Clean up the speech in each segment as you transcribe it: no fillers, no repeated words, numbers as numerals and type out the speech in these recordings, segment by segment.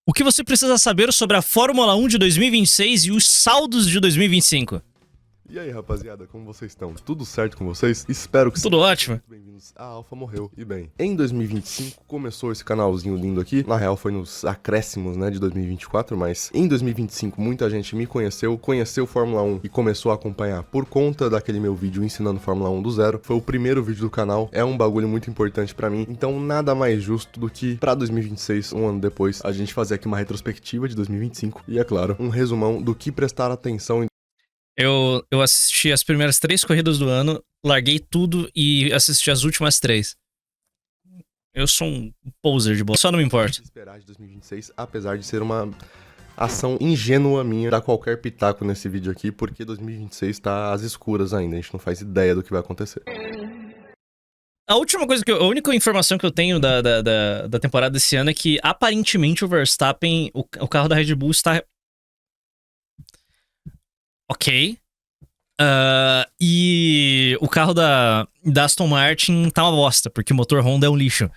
O que você precisa saber sobre a Fórmula 1 de 2026 e os saldos de 2025? E aí, rapaziada, como vocês estão? Tudo certo com vocês? Espero que Tudo ótimo. Bem-vindos a Alpha Morreu. E bem, em 2025 começou esse canalzinho lindo aqui. Na real foi nos acréscimos, né, de 2024, mas em 2025 muita gente me conheceu Fórmula 1 e começou a acompanhar por conta daquele meu vídeo ensinando Fórmula 1 do zero. Foi o primeiro vídeo do canal, é um bagulho muito importante pra mim, então nada mais justo do que pra 2026, um ano depois, a gente fazer aqui uma retrospectiva de 2025 e, é claro, um resumão do que prestar atenção em Eu assisti as primeiras 3 corridas do ano, larguei tudo e assisti as últimas 3. Eu sou um poser de bola, só não me importa. esperar de 2026, apesar de ser uma ação ingênua minha dar qualquer pitaco nesse vídeo aqui, porque 2026 tá às escuras ainda, a gente não faz ideia do que vai acontecer. A única informação que eu tenho da temporada desse ano é que aparentemente o Verstappen, o carro da Red Bull está ok. E o carro da Aston Martin tá uma bosta, porque o motor Honda é um lixo.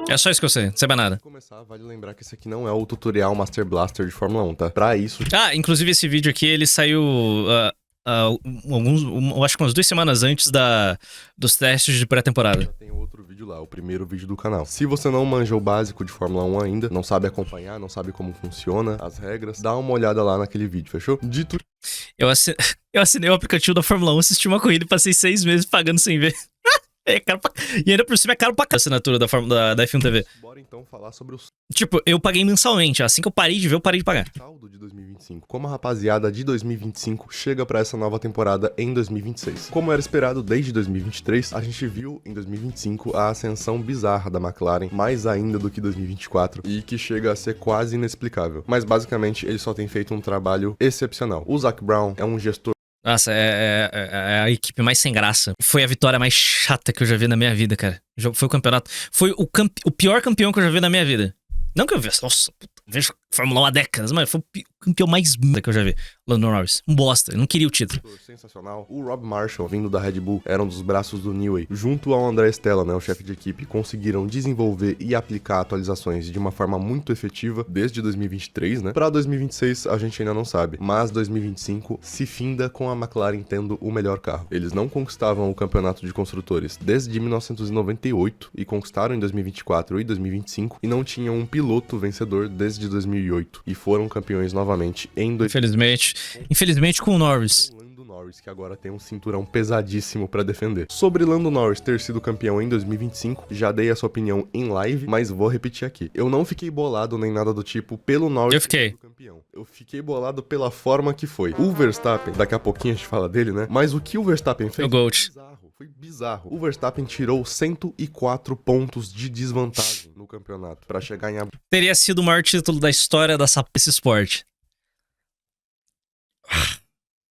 É só isso que eu sei, não sei mais nada. Pra começar, vale lembrar que esse aqui não é o tutorial Master Blaster de Fórmula 1, tá? Pra isso... Inclusive esse vídeo aqui, ele saiu eu acho que umas 2 semanas antes dos testes de pré-temporada. Já tem outro vídeo lá, o primeiro vídeo do canal. Se você não manja o básico de Fórmula 1 ainda, não sabe acompanhar, não sabe como funciona, as regras, dá uma olhada lá naquele vídeo, fechou? Dito... Eu assinei o aplicativo da Fórmula 1, assisti uma corrida e passei 6 meses pagando sem ver. E ainda por cima é caro pra cá a assinatura da F1 TV. Bora então falar sobre o Tipo, eu paguei mensalmente. Assim que eu parei de ver, eu parei de pagar. saldo de 2025. Como a rapaziada de 2025 chega pra essa nova temporada em 2026. Como era esperado desde 2023, a gente viu em 2025 a ascensão bizarra da McLaren, mais ainda do que 2024, e que chega a ser quase inexplicável. Mas basicamente ele só tem feito um trabalho excepcional. O Zac Brown é um gestor. Nossa, é a equipe mais sem graça. Foi a vitória mais chata que eu já vi na minha vida, cara. Foi o campeonato. Foi o pior campeão que eu já vi na minha vida. Não que eu vejo, nossa, vejo Fórmula 1 há décadas, mas foi o campeão mais merda que eu já vi. Lando Norris. Um bosta, eu não queria o título. Sensacional. O Rob Marshall, vindo da Red Bull, era um dos braços do Newey. Junto ao André Stella, né, o chefe de equipe, conseguiram desenvolver e aplicar atualizações de uma forma muito efetiva desde 2023, né? Pra 2026 a gente ainda não sabe, mas 2025 se finda com a McLaren tendo o melhor carro. Eles não conquistavam o campeonato de construtores desde 1998 e conquistaram em 2024 e 2025 e não tinham um piloto vencedor desde 2008 e foram campeões novamente em Infelizmente com o Norris. Lando Norris, que agora tem um cinturão pesadíssimo pra defender. Sobre Lando Norris ter sido campeão em 2025, já dei a sua opinião em live, mas vou repetir aqui. Eu não fiquei bolado nem nada do tipo pelo Norris Eu fiquei. ter sido campeão. Eu fiquei bolado pela forma que foi. O Verstappen, daqui a pouquinho a gente fala dele, né? Mas o que o Verstappen fez O Gold. foi bizarro. O Verstappen tirou 104 pontos de desvantagem no campeonato pra chegar em Teria sido o maior título da história desse esporte.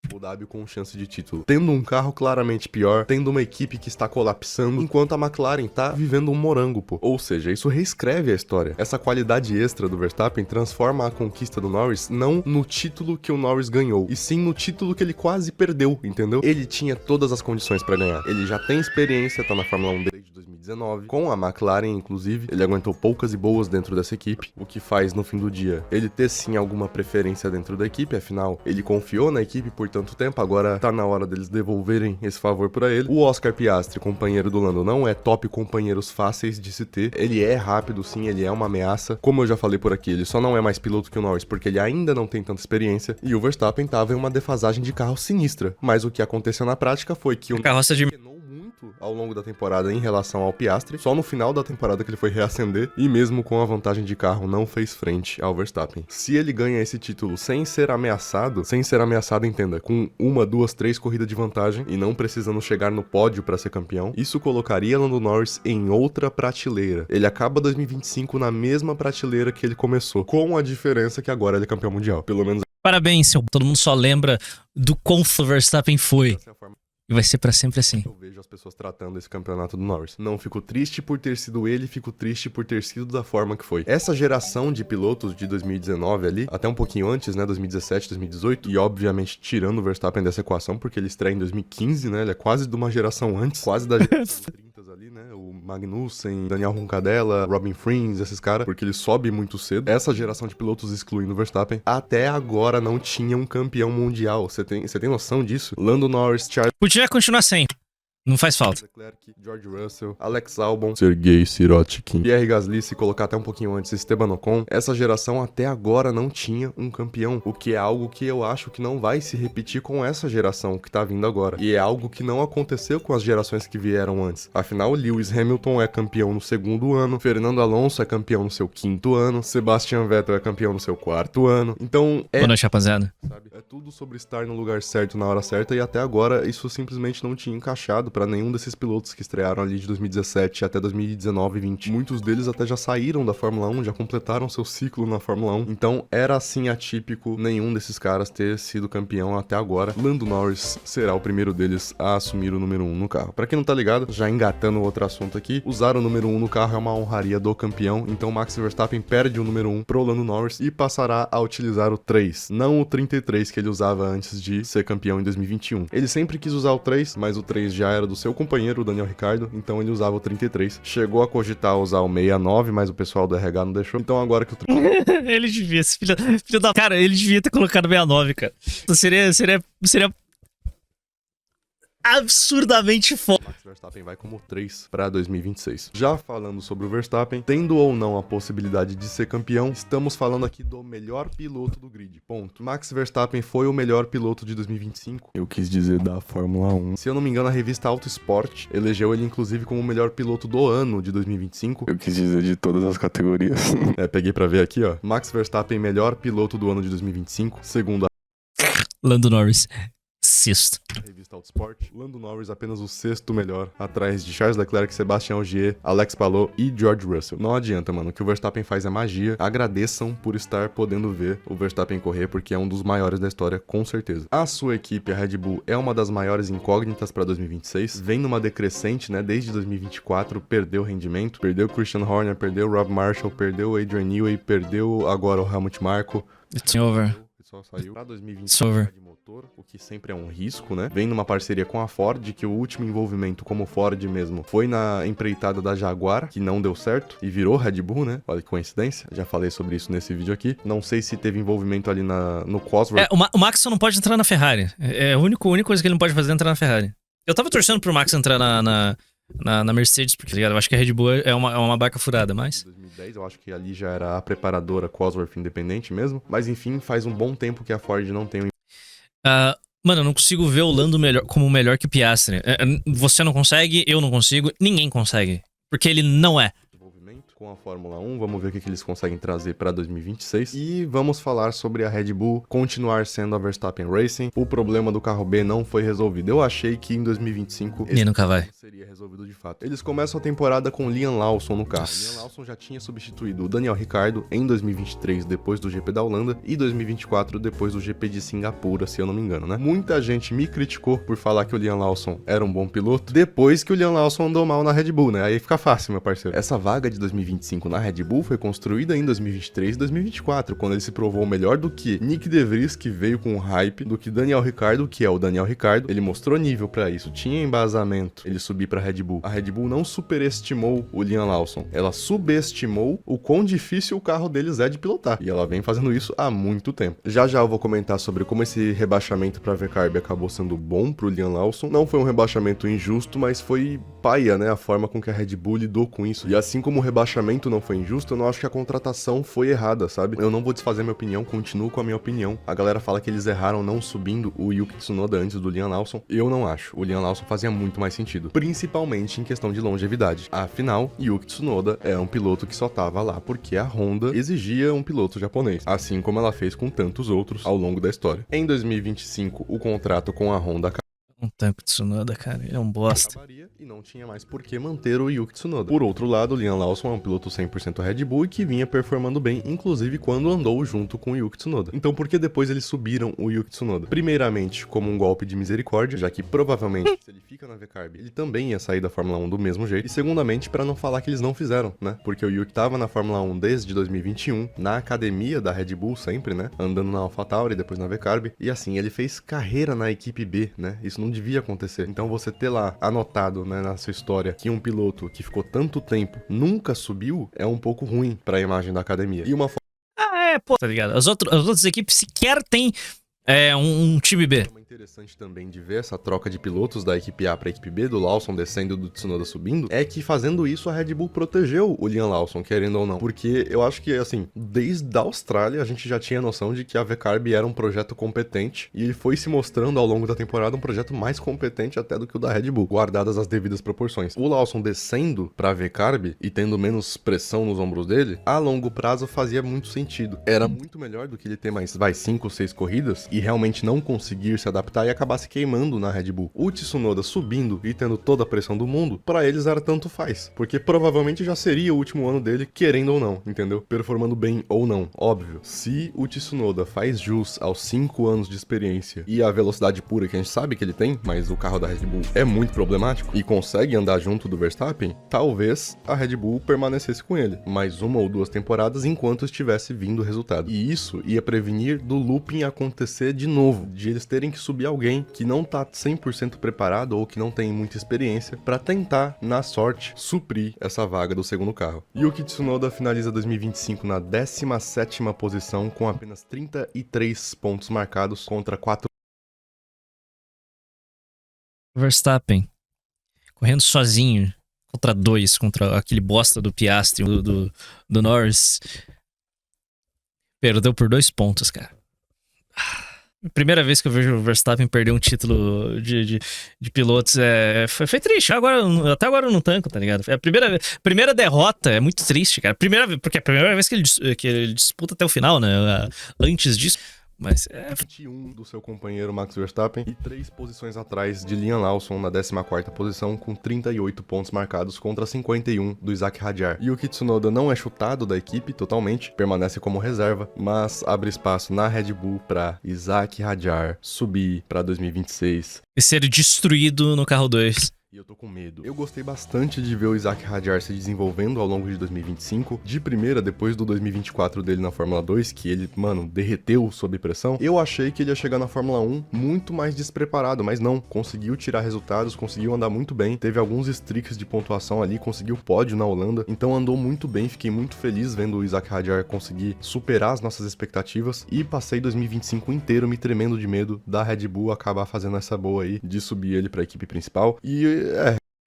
Abu Dhabi com chance de título. Tendo um carro claramente pior, tendo uma equipe que está colapsando, enquanto a McLaren tá vivendo um morango, pô. Ou seja, isso reescreve a história. Essa qualidade extra do Verstappen transforma a conquista do Norris não no título que o Norris ganhou, e sim no título que ele quase perdeu, entendeu? Ele tinha todas as condições pra ganhar. Ele já tem experiência, tá na Fórmula 1 desde 2019, com a McLaren, inclusive. Ele aguentou poucas e boas dentro dessa equipe, o que faz, no fim do dia, ele ter sim alguma preferência dentro da equipe, afinal, ele confiou na equipe por tanto tempo, agora tá na hora deles devolverem esse favor pra ele. O Oscar Piastri, companheiro do Lando, não é top companheiros fáceis de se ter. Ele é rápido, sim, ele é uma ameaça. Como eu já falei por aqui, ele só não é mais piloto que o Norris porque ele ainda não tem tanta experiência. E o Verstappen tava em uma defasagem de carro sinistra. Mas o que aconteceu na prática foi que o Carroça de ao longo da temporada em relação ao Piastri, só no final da temporada que ele foi reacender, e mesmo com a vantagem de carro não fez frente ao Verstappen. Se ele ganha esse título sem ser ameaçado, entenda, com 1, 2, 3 corridas de vantagem e não precisando chegar no pódio pra ser campeão, isso colocaria Lando Norris em outra prateleira. Ele acaba 2025 na mesma prateleira que ele começou, com a diferença que agora ele é campeão mundial. Pelo menos Parabéns, seu. Todo mundo só lembra do quão o Verstappen foi. essa é a forma E vai ser pra sempre assim. eu vejo as pessoas tratando esse campeonato do Norris. Não fico triste por ter sido ele, fico triste por ter sido da forma que foi. Essa geração de pilotos de 2019 ali, até um pouquinho antes, né, 2017, 2018, e obviamente tirando o Verstappen dessa equação, porque ele estreia em 2015, né, ele é quase de uma geração antes, quase da geração 30 ali, né, né? O Magnussen, Daniel Roncadella, Robin Friends, esses caras, porque ele sobe muito cedo. Essa geração de pilotos, excluindo o Verstappen, até agora não tinha um campeão mundial. Você tem noção disso? Lando Norris, Charles Podia continuar sem. Não faz falta. Leclerc, George Russell, Alex Albon, Sergei Sirotkin, Pierre Gasly, se colocar até um pouquinho antes, Esteban Ocon. Essa geração até agora não tinha um campeão, o que é algo que eu acho que não vai se repetir com essa geração que tá vindo agora. E é algo que não aconteceu com as gerações que vieram antes. Afinal, Lewis Hamilton é campeão no segundo ano, Fernando Alonso é campeão no seu quinto ano, Sebastian Vettel é campeão no seu quarto ano. Então, Boa noite, rapaziada. sabe, é tudo sobre estar no lugar certo na hora certa, e até agora isso simplesmente não tinha encaixado pra nenhum desses pilotos que estrearam ali de 2017 até 2019 e 20. Muitos deles até já saíram da Fórmula 1, já completaram seu ciclo na Fórmula 1. Então era assim atípico nenhum desses caras ter sido campeão até agora. Lando Norris será o primeiro deles a assumir o número 1 no carro. Pra quem não tá ligado, já engatando outro assunto aqui, usar o número 1 no carro é uma honraria do campeão, então Max Verstappen perde o número 1 pro Lando Norris e passará a utilizar o 3, não o 33 que ele usava antes de ser campeão em 2021. Ele sempre quis usar o 3, mas o 3 já era do seu companheiro, o Daniel Ricciardo, então ele usava o 33. Chegou a cogitar usar o 69, mas o pessoal do RH não deixou. Então agora que o Ele devia, esse filho da... Cara, ele devia ter colocado 69, cara. Seria absurdamente foda. Max Verstappen vai como 3 para 2026. Já falando sobre o Verstappen, tendo ou não a possibilidade de ser campeão, estamos falando aqui do melhor piloto do grid, ponto. Max Verstappen foi o melhor piloto de 2025. Eu quis dizer da Fórmula 1. Se eu não me engano, a revista Auto Sport elegeu ele inclusive como o melhor piloto do ano de 2025. Eu quis dizer de todas as categorias. Peguei pra ver aqui, ó. Max Verstappen, melhor piloto do ano de 2025, segundo a Lando Norris, sexto. revista Autosport. Lando Norris apenas o sexto melhor, atrás de Charles Leclerc, Sebastian Ogier, Alex Palou e George Russell. Não adianta, mano, o que o Verstappen faz é magia. Agradeçam por estar podendo ver o Verstappen correr, porque é um dos maiores da história, com certeza. A sua equipe, a Red Bull, é uma das maiores incógnitas para 2026. Vem numa decrescente, né, desde 2024, perdeu rendimento, perdeu Christian Horner, perdeu Rob Marshall, perdeu Adrian Newey, perdeu agora o Helmut Marko. It's over. Só saiu pra 2020 It's over. de motor, o que sempre é um risco, né? Vem numa parceria com a Ford, que o último envolvimento como Ford mesmo foi na empreitada da Jaguar, que não deu certo, e virou Red Bull, né? Olha que coincidência. Já falei sobre isso nesse vídeo aqui. Não sei se teve envolvimento ali no Cosworth. O Max só não pode entrar na Ferrari. É a única coisa que ele não pode fazer é entrar na Ferrari. Eu tava torcendo pro Max entrar na Mercedes, porque, ligado, eu acho que a Red Bull é uma barca furada, mas... 2010, eu acho que ali já era a preparadora Cosworth independente mesmo. Mas enfim, faz um bom tempo que a Ford não tem um mano, eu não consigo ver o Lando como melhor que o Piastri. Você não consegue, eu não consigo, ninguém consegue. Porque ele não é. Com a Fórmula 1, vamos ver o que eles conseguem trazer para 2026 e vamos falar sobre a Red Bull continuar sendo a Verstappen Racing. O problema do carro B não foi resolvido. Eu achei que em 2025 E nunca vai. seria resolvido de fato. Eles começam a temporada com Liam Lawson no carro. Liam Lawson já tinha substituído o Daniel Ricciardo em 2023 depois do GP da Holanda e 2024 depois do GP de Singapura, se eu não me engano, né? Muita gente me criticou por falar que o Liam Lawson era um bom piloto depois que o Liam Lawson andou mal na Red Bull, né? Aí fica fácil, meu parceiro. Essa vaga de 2025 na Red Bull foi construída em 2023 e 2024, quando ele se provou melhor do que Nick De Vries, que veio com hype, do que Daniel Ricciardo, que é o Daniel Ricciardo. Ele mostrou nível pra isso, tinha embasamento ele subir pra Red Bull. A Red Bull não superestimou o Liam Lawson, ela subestimou o quão difícil o carro deles é de pilotar, e ela vem fazendo isso há muito tempo. Já eu vou comentar sobre como esse rebaixamento pra VCARB acabou sendo bom pro Liam Lawson. Não foi um rebaixamento injusto, mas foi paia, né, a forma com que a Red Bull lidou com isso. E assim como o rebaixamento não foi injusto, eu não acho que a contratação foi errada, sabe? Eu não vou desfazer minha opinião, continuo com a minha opinião. A galera fala que eles erraram não subindo o Yuki Tsunoda antes do Liam Lawson. Eu não acho. O Liam Lawson fazia muito mais sentido, principalmente em questão de longevidade. Afinal, Yuki Tsunoda é um piloto que só tava lá porque a Honda exigia um piloto japonês, assim como ela fez com tantos outros ao longo da história. Em 2025, o contrato com a Honda Um tanque de Tsunoda, cara, ele é um bosta. acabaria e não tinha mais por que manter o Yuki Tsunoda. Por outro lado, o Liam Lawson é um piloto 100% Red Bull e que vinha performando bem, inclusive quando andou junto com o Yuki Tsunoda. Então por que depois eles subiram o Yuki Tsunoda? Primeiramente, como um golpe de misericórdia, já que provavelmente, se ele fica na VCARB, ele também ia sair da Fórmula 1 do mesmo jeito. E segundamente, para não falar que eles não fizeram, né? Porque o Yuki tava na Fórmula 1 desde 2021, na academia da Red Bull sempre, né? Andando na AlphaTauri, depois na VCARB. E assim, ele fez carreira na equipe B, né? Isso não não devia acontecer. Então você ter lá anotado, né, na sua história que um piloto que ficou tanto tempo nunca subiu é um pouco ruim pra imagem da academia. E uma Pô, tá ligado? As outras equipes sequer têm um time B. Interessante também de ver essa troca de pilotos da equipe A pra equipe B, do Lawson descendo e do Tsunoda subindo, é que fazendo isso a Red Bull protegeu o Liam Lawson, querendo ou não. Porque eu acho que, assim, desde a Austrália a gente já tinha noção de que a VCarb era um projeto competente e ele foi se mostrando ao longo da temporada um projeto mais competente até do que o da Red Bull, guardadas as devidas proporções. O Lawson descendo pra VCarb e tendo menos pressão nos ombros dele, a longo prazo fazia muito sentido. Era muito melhor do que ele ter mais, 5 ou 6 corridas e realmente não conseguir se adaptar e acabar se queimando na Red Bull. O Tsunoda subindo e tendo toda a pressão do mundo, pra eles era tanto faz, porque provavelmente já seria o último ano dele, querendo ou não, entendeu? Performando bem ou não, óbvio. Se o Tsunoda faz jus aos 5 anos de experiência e a velocidade pura que a gente sabe que ele tem, mas o carro da Red Bull é muito problemático e consegue andar junto do Verstappen, talvez a Red Bull permanecesse com ele mais 1 ou 2 temporadas enquanto estivesse vindo o resultado. E isso ia prevenir do looping acontecer de novo, de eles terem que subir alguém que não tá 100% preparado ou que não tem muita experiência pra tentar, na sorte, suprir essa vaga do segundo carro. Yuki Tsunoda finaliza 2025 na 17ª posição com apenas 33 pontos marcados contra 4. Verstappen correndo sozinho contra 2, contra aquele bosta do Piastri, do Norris. Perdeu por 2 pontos, cara. Primeira vez que eu vejo o Verstappen perder um título de pilotos foi triste. Até agora eu não tanco, tá ligado? A primeira derrota é muito triste, cara. Porque é a primeira vez que ele disputa até o final, né? Antes disso. Mas 21 do seu companheiro Max Verstappen e 3 posições atrás de Liam Lawson na 14ª posição com 38 pontos marcados contra 51 do Isaac Hadjar. Yuki Tsunoda não é chutado da equipe totalmente, permanece como reserva, mas abre espaço na Red Bull para Isaac Hadjar subir para 2026 e ser destruído no carro 2. E eu tô com medo. Eu gostei bastante de ver o Isaac Hadjar se desenvolvendo ao longo de 2025. De primeira, depois do 2024 dele na Fórmula 2, que ele, derreteu sob pressão, eu achei que ele ia chegar na Fórmula 1 muito mais despreparado, mas não. Conseguiu tirar resultados, conseguiu andar muito bem. Teve alguns streaks de pontuação ali, conseguiu pódio na Holanda. Então andou muito bem, fiquei muito feliz vendo o Isaac Hadjar conseguir superar as nossas expectativas. E passei 2025 inteiro me tremendo de medo da Red Bull acabar fazendo essa boa aí, de subir ele pra equipe principal. E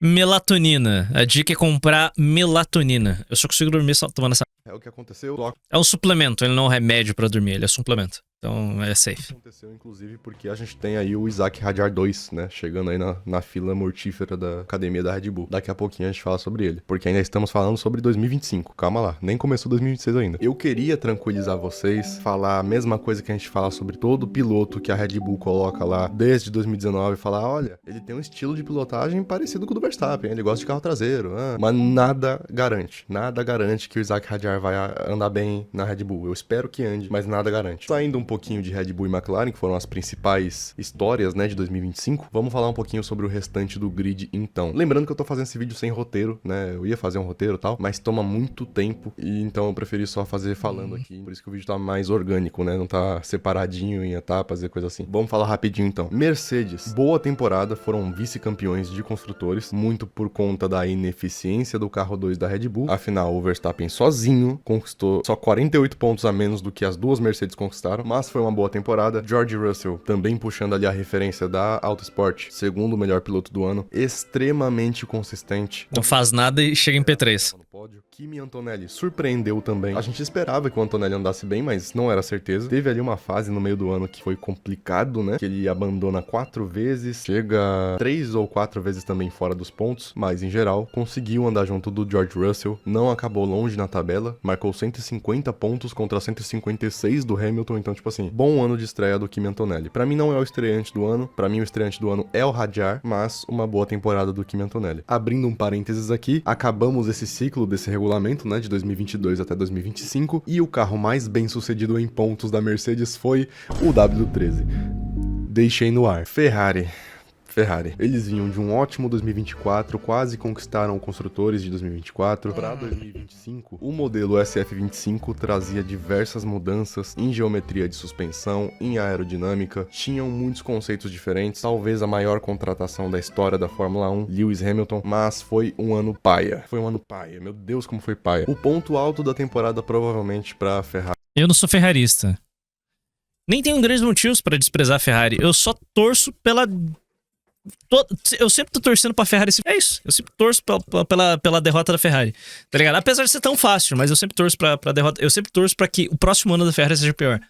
melatonina. A dica é comprar melatonina. Eu só consigo dormir só tomando essa. É o que aconteceu. É um suplemento, ele não é um remédio pra dormir, ele é suplemento. Então é safe. Aconteceu, inclusive, porque a gente tem aí o Isaac Hadjar 2, né? Chegando aí na fila mortífera da academia da Red Bull. Daqui a pouquinho a gente fala sobre ele. Porque ainda estamos falando sobre 2025. Calma lá, nem começou 2026 ainda. Eu queria tranquilizar vocês, falar a mesma coisa que a gente fala sobre todo piloto que a Red Bull coloca lá desde 2019. Falar, olha, ele tem um estilo de pilotagem parecido com o do Verstappen. Ele gosta de carro traseiro. Mas nada garante que o Isaac Hadjar vai andar bem na Red Bull. Eu espero que ande, mas nada garante. Saindo um pouquinho de Red Bull e McLaren, que foram as principais histórias, né, de 2025, vamos falar um pouquinho sobre o restante do grid então. Lembrando que eu tô fazendo esse vídeo sem roteiro, né, eu ia fazer um roteiro e tal, mas toma muito tempo, e então eu preferi só fazer falando aqui, por isso que o vídeo tá mais orgânico, né, não tá separadinho em etapas e coisa assim. Vamos falar rapidinho então. Mercedes, boa temporada, foram vice-campeões de construtores, muito por conta da ineficiência do carro 2 da Red Bull, afinal o Verstappen sozinho conquistou só 48 pontos a menos do que as duas Mercedes conquistaram, mas foi uma boa temporada. George Russell, também puxando ali a referência da Autosport, segundo melhor piloto do ano, extremamente consistente. Não faz nada e chega em P3. Kimi Antonelli surpreendeu também. A gente esperava que o Antonelli andasse bem, mas não era certeza. Teve ali uma fase no meio do ano que foi complicado, né? Que ele abandona 4 vezes, chega 3 ou 4 vezes também fora dos pontos, mas em geral conseguiu andar junto do George Russell, não acabou longe na tabela, marcou 150 pontos contra 156 do Hamilton, então tipo assim, bom ano de estreia do Kimi Antonelli. Pra mim não é o estreante do ano, pra mim o estreante do ano é o Hadjar, mas uma boa temporada do Kimi Antonelli. Abrindo um parênteses aqui, acabamos esse ciclo desse regulamento, né, de 2022 até 2025, e o carro mais bem sucedido em pontos da Mercedes foi o W13. Deixei no ar. Ferrari Ferrari. Eles vinham de um ótimo 2024, quase conquistaram construtores de 2024. Para 2025, o modelo SF25 trazia diversas mudanças em geometria de suspensão, em aerodinâmica, tinham muitos conceitos diferentes, talvez a maior contratação da história da Fórmula 1, Lewis Hamilton, mas foi um ano paia. Foi um ano paia, meu Deus, como foi paia. O ponto alto da temporada provavelmente para Ferrari. Eu não sou ferrarista. Nem tenho grandes motivos pra desprezar a Ferrari. Eu só torço pela... Eu sempre tô torcendo pra Ferrari. É isso. Eu sempre torço pela derrota da Ferrari. Tá ligado? Apesar de ser tão fácil, mas eu sempre torço pra derrota. Eu sempre torço pra que o próximo ano da Ferrari seja pior.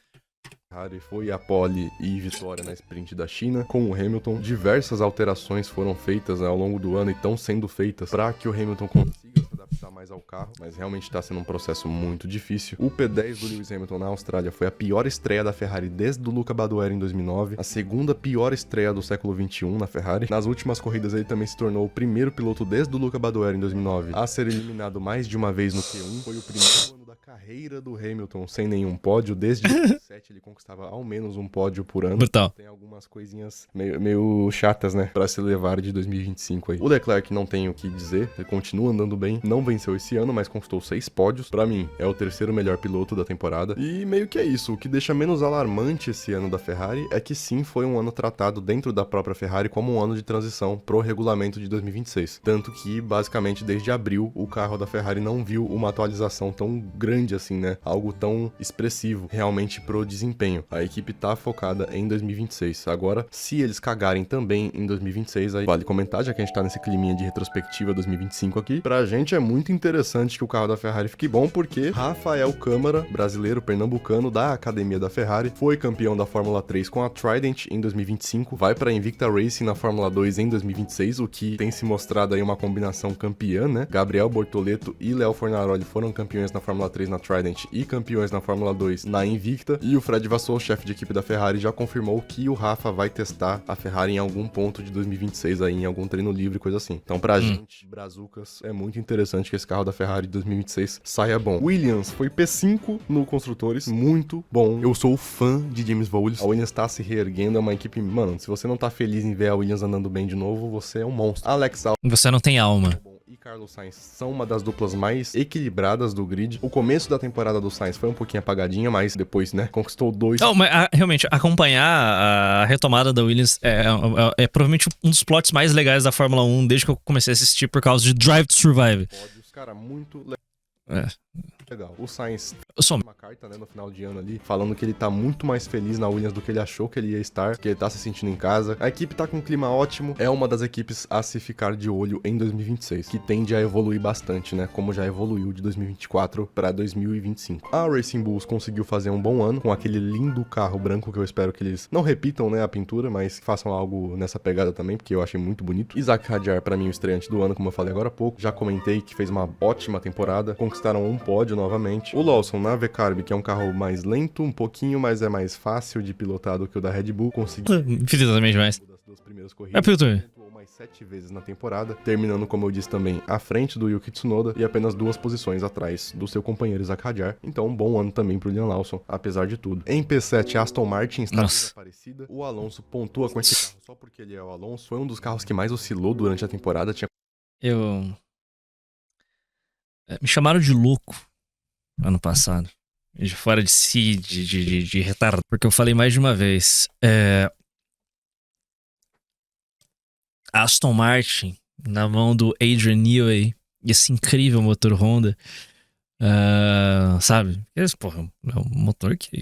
Ferrari foi a pole e vitória na sprint da China com o Hamilton. Diversas alterações foram feitas ao longo do ano e estão sendo feitas para que o Hamilton consiga se adaptar mais ao carro, mas realmente está sendo um processo muito difícil. O P10 do Lewis Hamilton na Austrália foi a pior estreia da Ferrari desde o Luca Badoer em 2009, a segunda pior estreia do século XXI na Ferrari. Nas últimas corridas ele também se tornou o primeiro piloto desde o Luca Badoer em 2009 a ser eliminado mais de uma vez no Q1. Foi o primeiro ano da carreira do Hamilton sem nenhum pódio. Desde 2007 ele conquistava ao menos um pódio por ano. Brutal. Tem algumas coisinhas meio chatas, né, pra se levar de 2025 aí. O Leclerc não tem o que dizer, ele continua andando bem, não venceu esse ano, mas conquistou 6 pódios. Pra mim, é o terceiro melhor piloto da temporada. E meio que é isso. O que deixa menos alarmante esse ano da Ferrari é que sim, foi um ano tratado dentro da própria Ferrari como um ano de transição pro regulamento de 2026. Tanto que, basicamente, desde abril, o carro da Ferrari não viu uma atualização tão grande assim, né? Algo tão expressivo realmente pro desempenho. A equipe tá focada em 2026. Agora, se eles cagarem também em 2026, aí vale comentar, já que a gente tá nesse climinha de retrospectiva 2025 aqui. Pra gente é muito interessante que o carro da Ferrari fique bom, porque Rafael Câmara, brasileiro, pernambucano, da academia da Ferrari, foi campeão da Fórmula 3 com a Trident em 2025, vai pra Invicta Racing na Fórmula 2 em 2026, o que tem se mostrado aí uma combinação campeã, né? Gabriel Bortoleto e Léo Fornaroli foram campeões na Fórmula 3 na Trident e campeões na Fórmula 2 na Invicta, e o Fred Vasseur, chefe de equipe da Ferrari, já confirmou que o Rafa vai testar a Ferrari em algum ponto de 2026 aí, em algum treino livre, coisa assim. Então pra gente, brazucas, é muito interessante que esse carro da Ferrari de 2026 saia bom. Williams foi P5 no Construtores, muito bom. Eu sou fã de James Vowles. A Williams tá se reerguendo, é uma equipe, mano, se você não tá feliz em ver a Williams andando bem de novo, você é um monstro. Alex Albon Você não tem alma. e Carlos Sainz são uma das duplas mais equilibradas do grid. O começo da temporada do Sainz foi um pouquinho apagadinha, mas depois, né, conquistou 2. Não, mas realmente, acompanhar a retomada da Williams é provavelmente um dos plots mais legais da Fórmula 1 desde que eu comecei a assistir por causa de Drive to Survive. Pódios, cara, muito legal. O Sainz Só uma carta, né, no final de ano ali, falando que ele tá muito mais feliz na Williams do que ele achou que ele ia estar, que ele tá se sentindo em casa. A equipe tá com um clima ótimo, é uma das equipes a se ficar de olho em 2026, que tende a evoluir bastante, né, como já evoluiu de 2024 pra 2025. A Racing Bulls conseguiu fazer um bom ano com aquele lindo carro branco que eu espero que eles não repitam, né, a pintura, mas façam algo nessa pegada também, porque eu achei muito bonito. Isaac Hadjar, pra mim, o estreante do ano, como eu falei agora há pouco, já comentei que fez uma ótima temporada, conquistaram um pódio novamente. O Lawson na V-Carb, que é um carro mais lento, um pouquinho, mas é mais fácil de pilotar do que o da Red Bull, conseguiu infinitamente mais. das 2 primeiras É corridas. piloto. Pontuou mais 7 vezes na temporada, terminando, como eu disse também, à frente do Yuki Tsunoda e apenas 2 posições atrás do seu companheiro Isaac Hadjar. Então, um bom ano também pro Liam Lawson, apesar de tudo. Em P7, Aston Martin está desaparecida. O Alonso pontua com esse carro só porque ele é o Alonso. Foi um dos carros que mais oscilou durante a temporada. Me chamaram de louco ano passado. De fora de si, de retardo. Porque eu falei mais de uma vez. Aston Martin, na mão do Adrian Newey, esse incrível motor Honda. Sabe? Esse, porra, é um motor que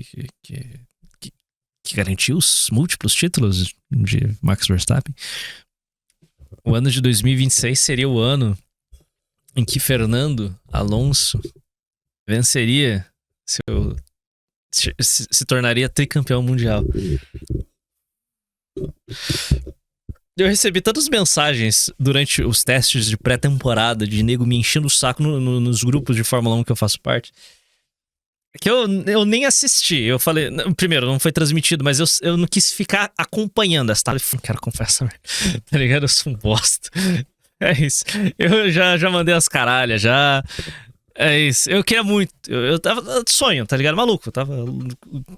garantiu os múltiplos títulos de Max Verstappen. O ano de 2026 seria o ano em que Fernando Alonso venceria, se tornaria tricampeão mundial. Eu recebi tantas mensagens durante os testes de pré-temporada de nego me enchendo o saco nos grupos de Fórmula 1 que eu faço parte, que eu nem assisti. Eu falei, primeiro, não foi transmitido, mas eu não quis ficar acompanhando essa tarde. Eu não quero confessar, tá ligado? Eu sou um bosta. É isso. Eu já mandei as caralhas, já. É isso. Eu queria muito. Eu tava sonho, tá ligado? Maluco. Eu tava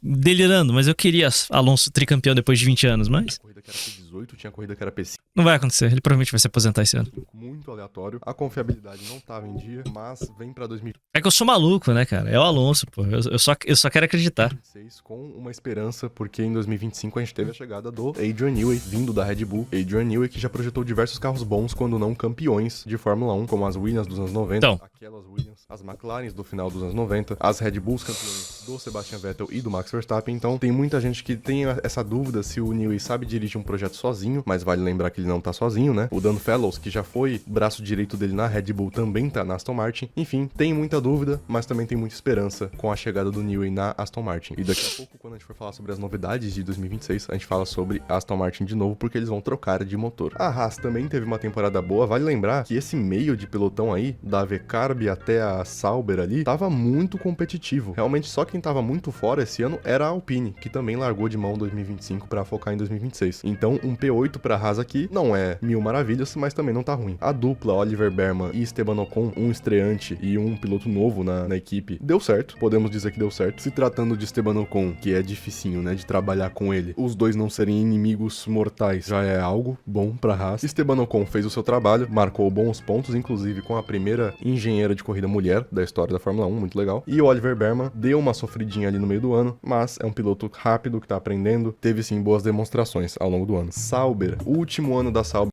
delirando, mas eu queria Alonso tricampeão depois de 20 anos, mas. Corrida que era P18, tinha corrida que era P5. Não vai acontecer, ele provavelmente vai se aposentar esse ano. Muito aleatório. A confiabilidade não tava em dia, mas vem pra 2026 É que eu sou maluco, né, cara? É o Alonso, pô. Eu só quero acreditar. com uma esperança, porque em 2025 a gente teve a chegada do Adrian Newey, vindo da Red Bull. Adrian Newey que já projetou diversos carros bons, quando não campeões de Fórmula 1, como as Williams dos anos 90, Então. aquelas Williams, as McLarens do final dos anos 90, as Red Bulls campeões do Sebastian Vettel e do Max Verstappen. Então tem muita gente que tem essa dúvida se o Newey sabe dirigir um projeto sozinho, mas vale lembrar que ele não tá sozinho, né? O Dan Fellows, que já foi braço direito dele na Red Bull, também tá na Aston Martin. Enfim, tem muita dúvida, mas também tem muita esperança com a chegada do Newey na Aston Martin. E daqui a pouco, quando a gente for falar sobre as novidades de 2026, a gente fala sobre a Aston Martin de novo, porque eles vão trocar de motor. A Haas também teve uma temporada boa. Vale lembrar que esse meio de pelotão aí, da AV Carb até a Sauber ali, tava muito competitivo. Realmente, só quem tava muito fora esse ano era a Alpine, que também largou de mão 2025 para focar em 2026. Então, um P8 pra Haas aqui não é mil maravilhas, mas também não tá ruim. A dupla Oliver Behrman e Esteban Ocon, um estreante e um piloto novo na equipe, deu certo. Podemos dizer que deu certo. Se tratando de Esteban Ocon, que é dificinho, né, de trabalhar com ele, os dois não serem inimigos mortais já é algo bom pra Haas. Esteban Ocon fez o seu trabalho, marcou bons pontos, inclusive com a primeira engenheira de corrida mulher da história da Fórmula 1, muito legal. E o Oliver Behrman deu uma sofridinha ali no meio do ano, mas é um piloto rápido que tá aprendendo, teve sim boas demonstrações ao longo do ano. Sauber, último ano da Sauber.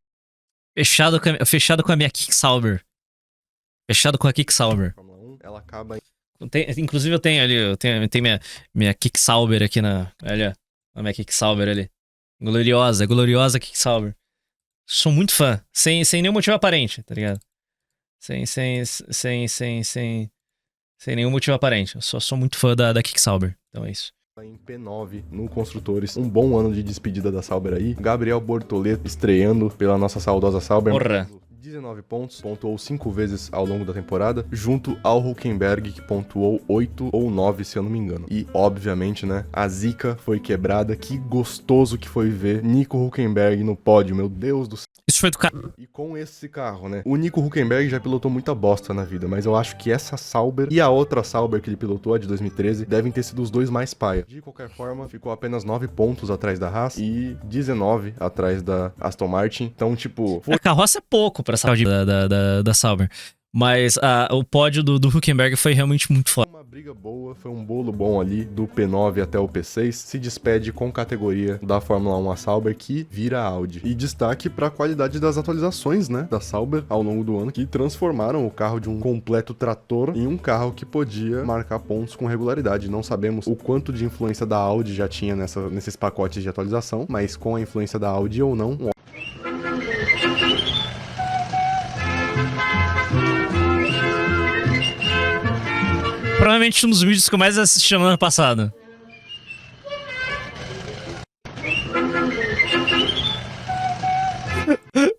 Fechado com a minha Kick Sauber. Fechado com a Kick Sauber. Fórmula 1, ela acaba Inclusive eu tenho ali, eu tenho minha Kick Sauber aqui olha, a minha Kick Sauber ali. Gloriosa Kick Sauber. Sou muito fã, sem nenhum motivo aparente, tá ligado? Sem nenhum motivo aparente. Eu sou muito fã da Kick Sauber, então é isso. em P9 no Construtores. Um bom ano de despedida da Sauber aí. Gabriel Bortoleto estreando pela nossa saudosa Sauber. Porra. 19 pontos, pontuou 5 vezes ao longo da temporada, junto ao Hülkenberg, que pontuou 8 ou 9, se eu não me engano. E, obviamente, né, a zica foi quebrada. Que gostoso que foi ver Nico Hülkenberg no pódio, meu Deus do céu. Isso foi do cara. E com esse carro, né, o Nico Hülkenberg já pilotou muita bosta na vida, mas eu acho que essa Sauber e a outra Sauber que ele pilotou, a de 2013, devem ter sido os dois mais paia. De qualquer forma, ficou apenas 9 pontos atrás da Haas e 19 atrás da Aston Martin. Então, tipo... A carroça é pouco pra essa da Sauber. Mas o pódio do Hülkenberg foi realmente muito foda. Uma briga boa, foi um bolo bom ali, do P9 até o P6, se despede com categoria da Fórmula 1 a Sauber, que vira Audi. E destaque para a qualidade das atualizações, né, da Sauber ao longo do ano, que transformaram o carro de um completo trator em um carro que podia marcar pontos com regularidade. Não sabemos o quanto de influência da Audi já tinha nesses pacotes de atualização, mas com a influência da Audi ou não, provavelmente um dos vídeos que eu mais assisti no ano passado.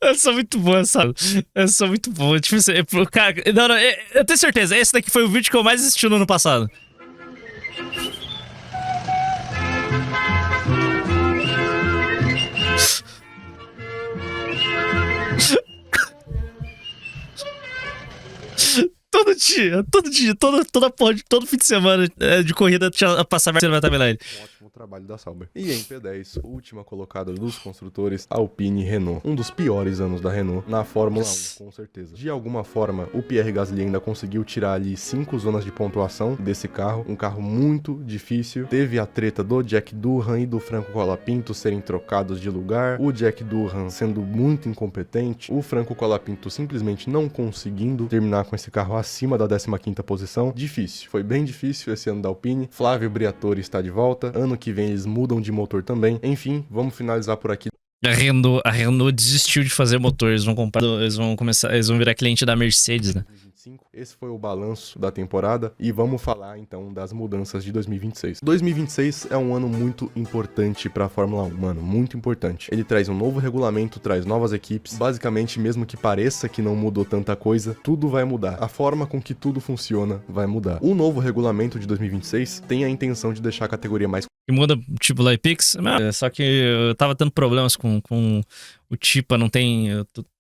Essa é muito boa, sabe? Essa é muito boa. Tipo assim, cara, não, eu tenho certeza. Esse daqui foi o vídeo que eu mais assisti no ano passado. Todo fim de semana de corrida tinha passar na timeline. um ótimo trabalho da Sauber. E em P10, última colocada dos construtores, Alpine Renault. Um dos piores anos da Renault na Fórmula 1, com certeza. De alguma forma, o Pierre Gasly ainda conseguiu tirar ali 5 zonas de pontuação desse carro. Um carro muito difícil. Teve a treta do Jack Durham e do Franco Colapinto serem trocados de lugar. O Jack Durham sendo muito incompetente. O Franco Colapinto simplesmente não conseguindo terminar com esse carro acima da 15ª posição. Difícil. Foi bem difícil esse ano da Alpine. Flávio Briatore está de volta. Ano que vem eles mudam de motor também. Enfim, vamos finalizar por aqui. A Renault desistiu de fazer motor. Eles vão virar cliente da Mercedes, né? Esse foi o balanço da temporada e vamos falar então das mudanças de 2026. 2026 é um ano muito importante para a Fórmula 1, mano, muito importante. Ele traz um novo regulamento, traz novas equipes. Basicamente, mesmo que pareça que não mudou tanta coisa, tudo vai mudar. A forma com que tudo funciona vai mudar. O novo regulamento de 2026 tem a intenção de deixar a categoria mais... E muda, tipo, lá Pix. Só que eu tava tendo problemas com o Tipa, não tem...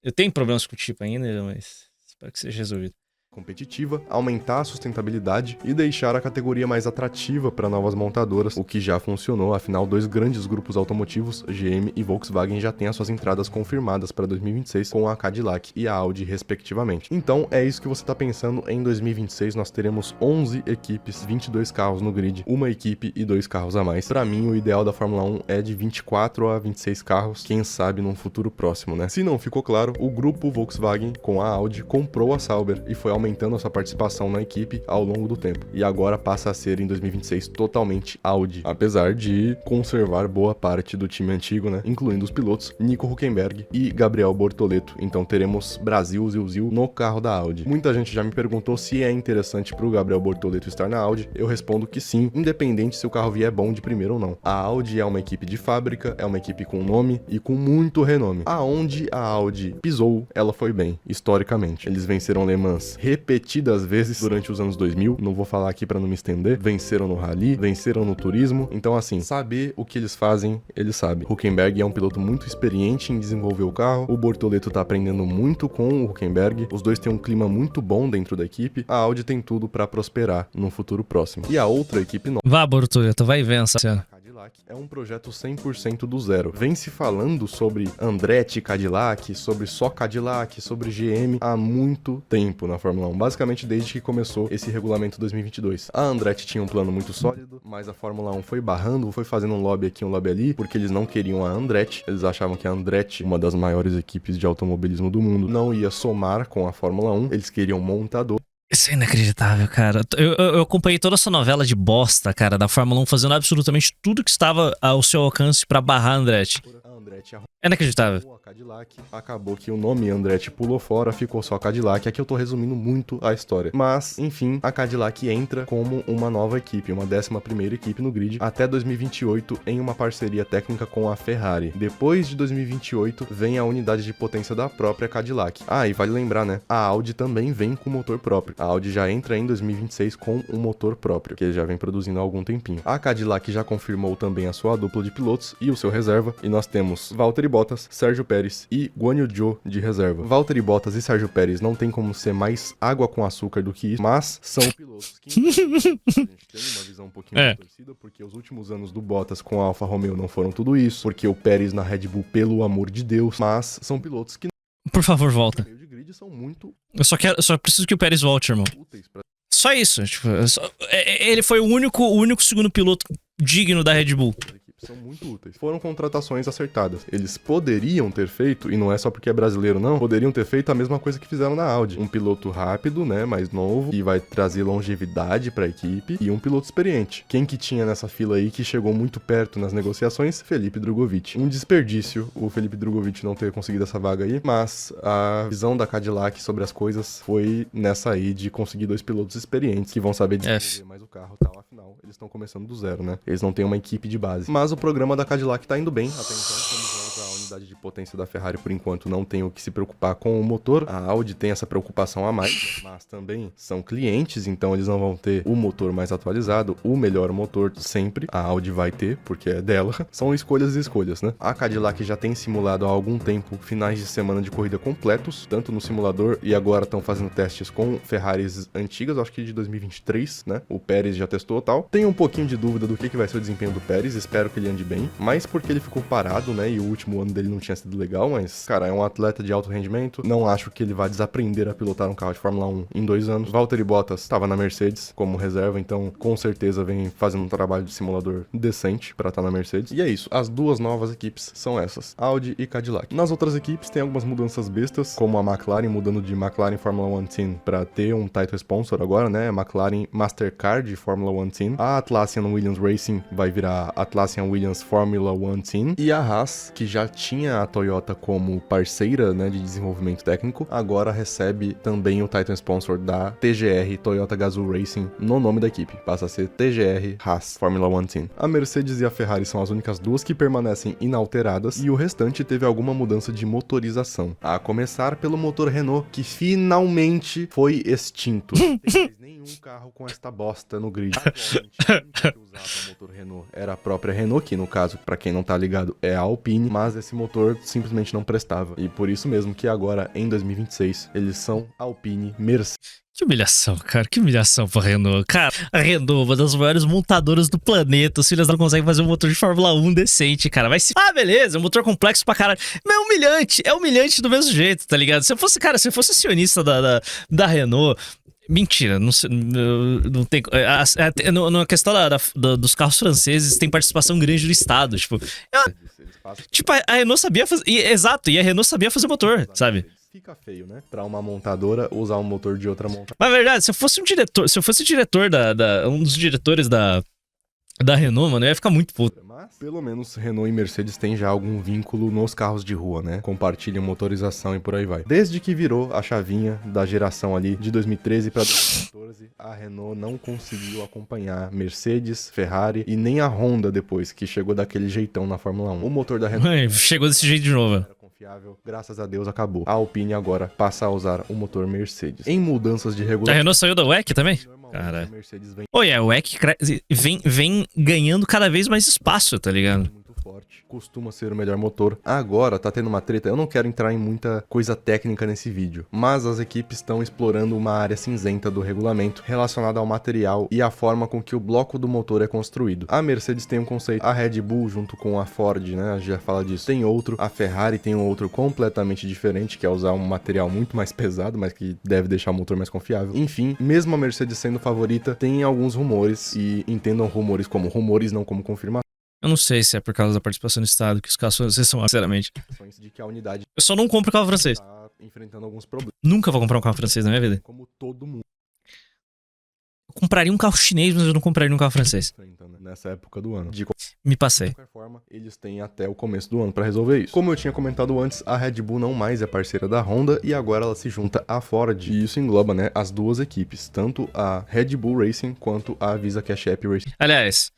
Eu tenho problemas com o Tipa ainda, mas espero que seja resolvido. competitiva, aumentar a sustentabilidade e deixar a categoria mais atrativa para novas montadoras, o que já funcionou, afinal 2 grandes grupos automotivos, GM e Volkswagen, já têm as suas entradas confirmadas para 2026 com a Cadillac e a Audi respectivamente. Então é isso que você está pensando. Em 2026 nós teremos 11 equipes, 22 carros no grid, uma equipe e 2 carros a mais. Para mim o ideal da Fórmula 1 é de 24 a 26 carros, quem sabe num futuro próximo, né? Se não ficou claro, o grupo Volkswagen com a Audi comprou a Sauber e foi aumentando a sua participação na equipe ao longo do tempo. E agora passa a ser, em 2026, totalmente Audi. Apesar de conservar boa parte do time antigo, né? Incluindo os pilotos Nico Hülkenberg e Gabriel Bortoleto. Então teremos Brasil Zil no carro da Audi. Muita gente já me perguntou se é interessante pro Gabriel Bortoleto estar na Audi. Eu respondo que sim, independente se o carro vier bom de primeiro ou não. A Audi é uma equipe de fábrica, é uma equipe com nome e com muito renome. Aonde a Audi pisou, ela foi bem, historicamente. Eles venceram Le Mans repetidas vezes durante os anos 2000, não vou falar aqui pra não me estender, venceram no rally, venceram no turismo, então assim, saber o que eles fazem, eles sabem. Hülkenberg é um piloto muito experiente em desenvolver o carro, o Bortoleto tá aprendendo muito com o Hülkenberg, os dois têm um clima muito bom dentro da equipe, a Audi tem tudo pra prosperar no futuro próximo. E a outra equipe nova... Vá, Bortoleto, vai e vença. É um projeto 100% do zero. Vem se falando sobre Andretti Cadillac, sobre só Cadillac, sobre GM há muito tempo na Fórmula 1. Basicamente desde que começou esse regulamento 2022. A Andretti tinha um plano muito sólido, mas a Fórmula 1 foi barrando, foi fazendo um lobby aqui, um lobby ali, porque eles não queriam a Andretti. Eles achavam que a Andretti, uma das maiores equipes de automobilismo do mundo, não ia somar com a Fórmula 1. Eles queriam um montador. Isso é inacreditável, cara. Eu acompanhei toda essa novela de bosta, cara, da Fórmula 1 fazendo absolutamente tudo que estava ao seu alcance pra barrar a Andretti. É inacreditável. A Cadillac, acabou que o nome Andretti pulou fora, ficou só Cadillac. Aqui eu tô resumindo muito a história. Mas, enfim, a Cadillac entra como uma nova equipe, uma 11ª equipe no grid, até 2028 em uma parceria técnica com a Ferrari. Depois de 2028, vem a unidade de potência da própria Cadillac. Ah, e vale lembrar, né? A Audi também vem com motor próprio. A Audi já entra em 2026 com um motor próprio, que já vem produzindo há algum tempinho. A Cadillac já confirmou também a sua dupla de pilotos e o seu reserva, e nós temos Valtteri Bottas, Sérgio Pérez e Guan Yu Zhou de reserva. Valtteri Bottas e Sérgio Pérez não tem como ser mais água com açúcar do que isso, mas são pilotos que a gente tem uma visão um pouquinho mais torcida, porque os últimos anos do Bottas com a Alfa Romeo não foram tudo isso, porque o Pérez na Red Bull, pelo amor de Deus, mas são pilotos que por favor, volta. no meio de grid são muito Eu só preciso que o Pérez volte, irmão. úteis pra... Só isso. Tipo, ele foi o único segundo piloto digno da Red Bull. São muito úteis. Foram contratações acertadas. Eles poderiam ter feito, e não é só porque é brasileiro não, poderiam ter feito a mesma coisa que fizeram na Audi. Um piloto rápido, né, mais novo, e vai trazer longevidade pra equipe, e um piloto experiente. Quem que tinha nessa fila aí que chegou muito perto nas negociações? Felipe Drugovich. Um desperdício o Felipe Drugovich não ter conseguido essa vaga aí, mas a visão da Cadillac sobre as coisas foi nessa aí de conseguir 2 pilotos experientes que vão saber desenvolver mais o carro e tal. Afinal, eles estão começando do zero, né? Eles não têm uma equipe de base. Mas o programa da Cadillac tá indo bem até então, como vamos a unidade de potência da Ferrari por enquanto não tem o que se preocupar com o motor. A Audi tem essa preocupação a mais, mas também são clientes, então eles não vão ter o motor mais atualizado, o melhor motor sempre. A Audi vai ter, porque é dela. São escolhas e escolhas, né? A Cadillac já tem simulado há algum tempo finais de semana de corrida completos, tanto no simulador e agora estão fazendo testes com Ferraris antigas, acho que de 2023, né? O Pérez já testou e tal. Tenho um pouquinho de dúvida do que vai ser o desempenho do Pérez, espero que ele ande bem, mas porque ele ficou parado, né? E o último ano dele não tinha sido legal, mas, cara, é um atleta de alto rendimento. Não acho que ele vai desaprender a pilotar um carro de Fórmula 1 em 2 anos. Valtteri Bottas estava na Mercedes como reserva, então com certeza vem fazendo um trabalho de simulador decente pra estar na Mercedes. E é isso, as 2 novas equipes são essas, Audi e Cadillac. Nas outras equipes tem algumas mudanças bestas, como a McLaren mudando de McLaren Formula 1 Team pra ter um title sponsor agora, né? McLaren Mastercard Formula 1 Team. A Atlassian Williams Racing vai virar Atlassian Williams Formula 1 Team. E a Haas, que já tinha a Toyota como parceira, né, de desenvolvimento técnico, agora recebe também o title sponsor da TGR Toyota Gazoo Racing no nome da equipe. Passa a ser TGR Haas Formula 1 Team. A Mercedes e a Ferrari são as únicas 2 que permanecem inalteradas e o restante teve alguma mudança de motorização. A começar pelo motor Renault, que finalmente foi extinto. Não tem mais nenhum carro com esta bosta no grid. Atualmente, quem que usava o motor Renault era a própria Renault, que no caso, pra quem não tá ligado, é a Alpine, mas esse esse motor simplesmente não prestava. E por isso mesmo que agora, em 2026, eles são Alpine Mercedes. Que humilhação, cara. Que humilhação pra Renault. Cara, a Renault, uma das maiores montadoras do planeta. Os filhos não conseguem fazer um motor de Fórmula 1 decente, cara. Vai se... Ah, beleza, é um motor complexo pra caralho. Mas é humilhante. É humilhante do mesmo jeito, tá ligado? Se eu fosse, cara, se eu fosse acionista da Renault... Mentira, não tem... Na questão dos carros franceses, tem participação grande do Estado. Tipo, a Renault sabia fazer... Exato, e a Renault sabia fazer motor, sabe? Fica feio, né? Pra uma montadora usar um motor de outra montadora. Mas, na verdade, se eu fosse diretor um dos diretores da Renault, mano, eu ia ficar muito puto. Mas, pelo menos, Renault e Mercedes têm já algum vínculo nos carros de rua, né? Compartilham motorização e por aí vai. Desde que virou a chavinha da geração ali de 2013 pra 2014, a Renault não conseguiu acompanhar Mercedes, Ferrari e nem a Honda depois, que chegou daquele jeitão na Fórmula 1. O motor da Renault... Chegou desse jeito de novo. Graças a Deus acabou. A Alpine agora passa a usar o motor Mercedes. Em mudanças de regulação... A Renault saiu da WEC também? Cara. Oi, a WEC vem ganhando cada vez mais espaço, tá ligado? Muito forte. Costuma ser o melhor motor. Agora tá tendo uma treta. Eu não quero entrar em muita coisa técnica nesse vídeo, mas as equipes estão explorando uma área cinzenta do regulamento relacionada ao material e a forma com que o bloco do motor é construído. A Mercedes tem um conceito, a Red Bull junto com a Ford, né, a gente já fala disso, tem outro, a Ferrari tem um outro completamente diferente, que é usar um material muito mais pesado, mas que deve deixar o motor mais confiável. Enfim, mesmo a Mercedes sendo favorita, tem alguns rumores, e entendam rumores como rumores, não como confirmação. Eu não sei se é por causa da participação do Estado que os carros franceses são, sinceramente. De que a unidade eu só não compro carro francês. tá enfrentando alguns problemas. Nunca vou comprar um carro francês na minha vida. Como todo mundo. Eu compraria um carro chinês, mas eu não compraria um carro francês. Nessa época do ano. Me passei. De qualquer forma, eles têm até o começo do ano pra resolver isso. Como eu tinha comentado antes, a Red Bull não mais é parceira da Honda e agora ela se junta à Ford. E isso engloba, né, as duas equipes, tanto a Red Bull Racing quanto a Visa Cash App Racing. Aliás,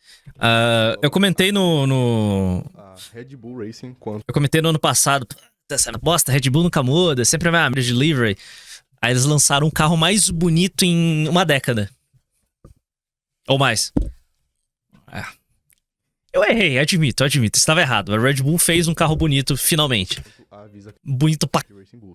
eu comentei A Red Bull Racing quanto... Eu comentei no ano passado, essa bosta, Red Bull nunca muda, sempre é a mesma de livery. Aí eles lançaram um carro mais bonito em uma década. Ou mais. Eu errei, admito. Estava errado. A Red Bull fez um carro bonito, finalmente. Bonito pra...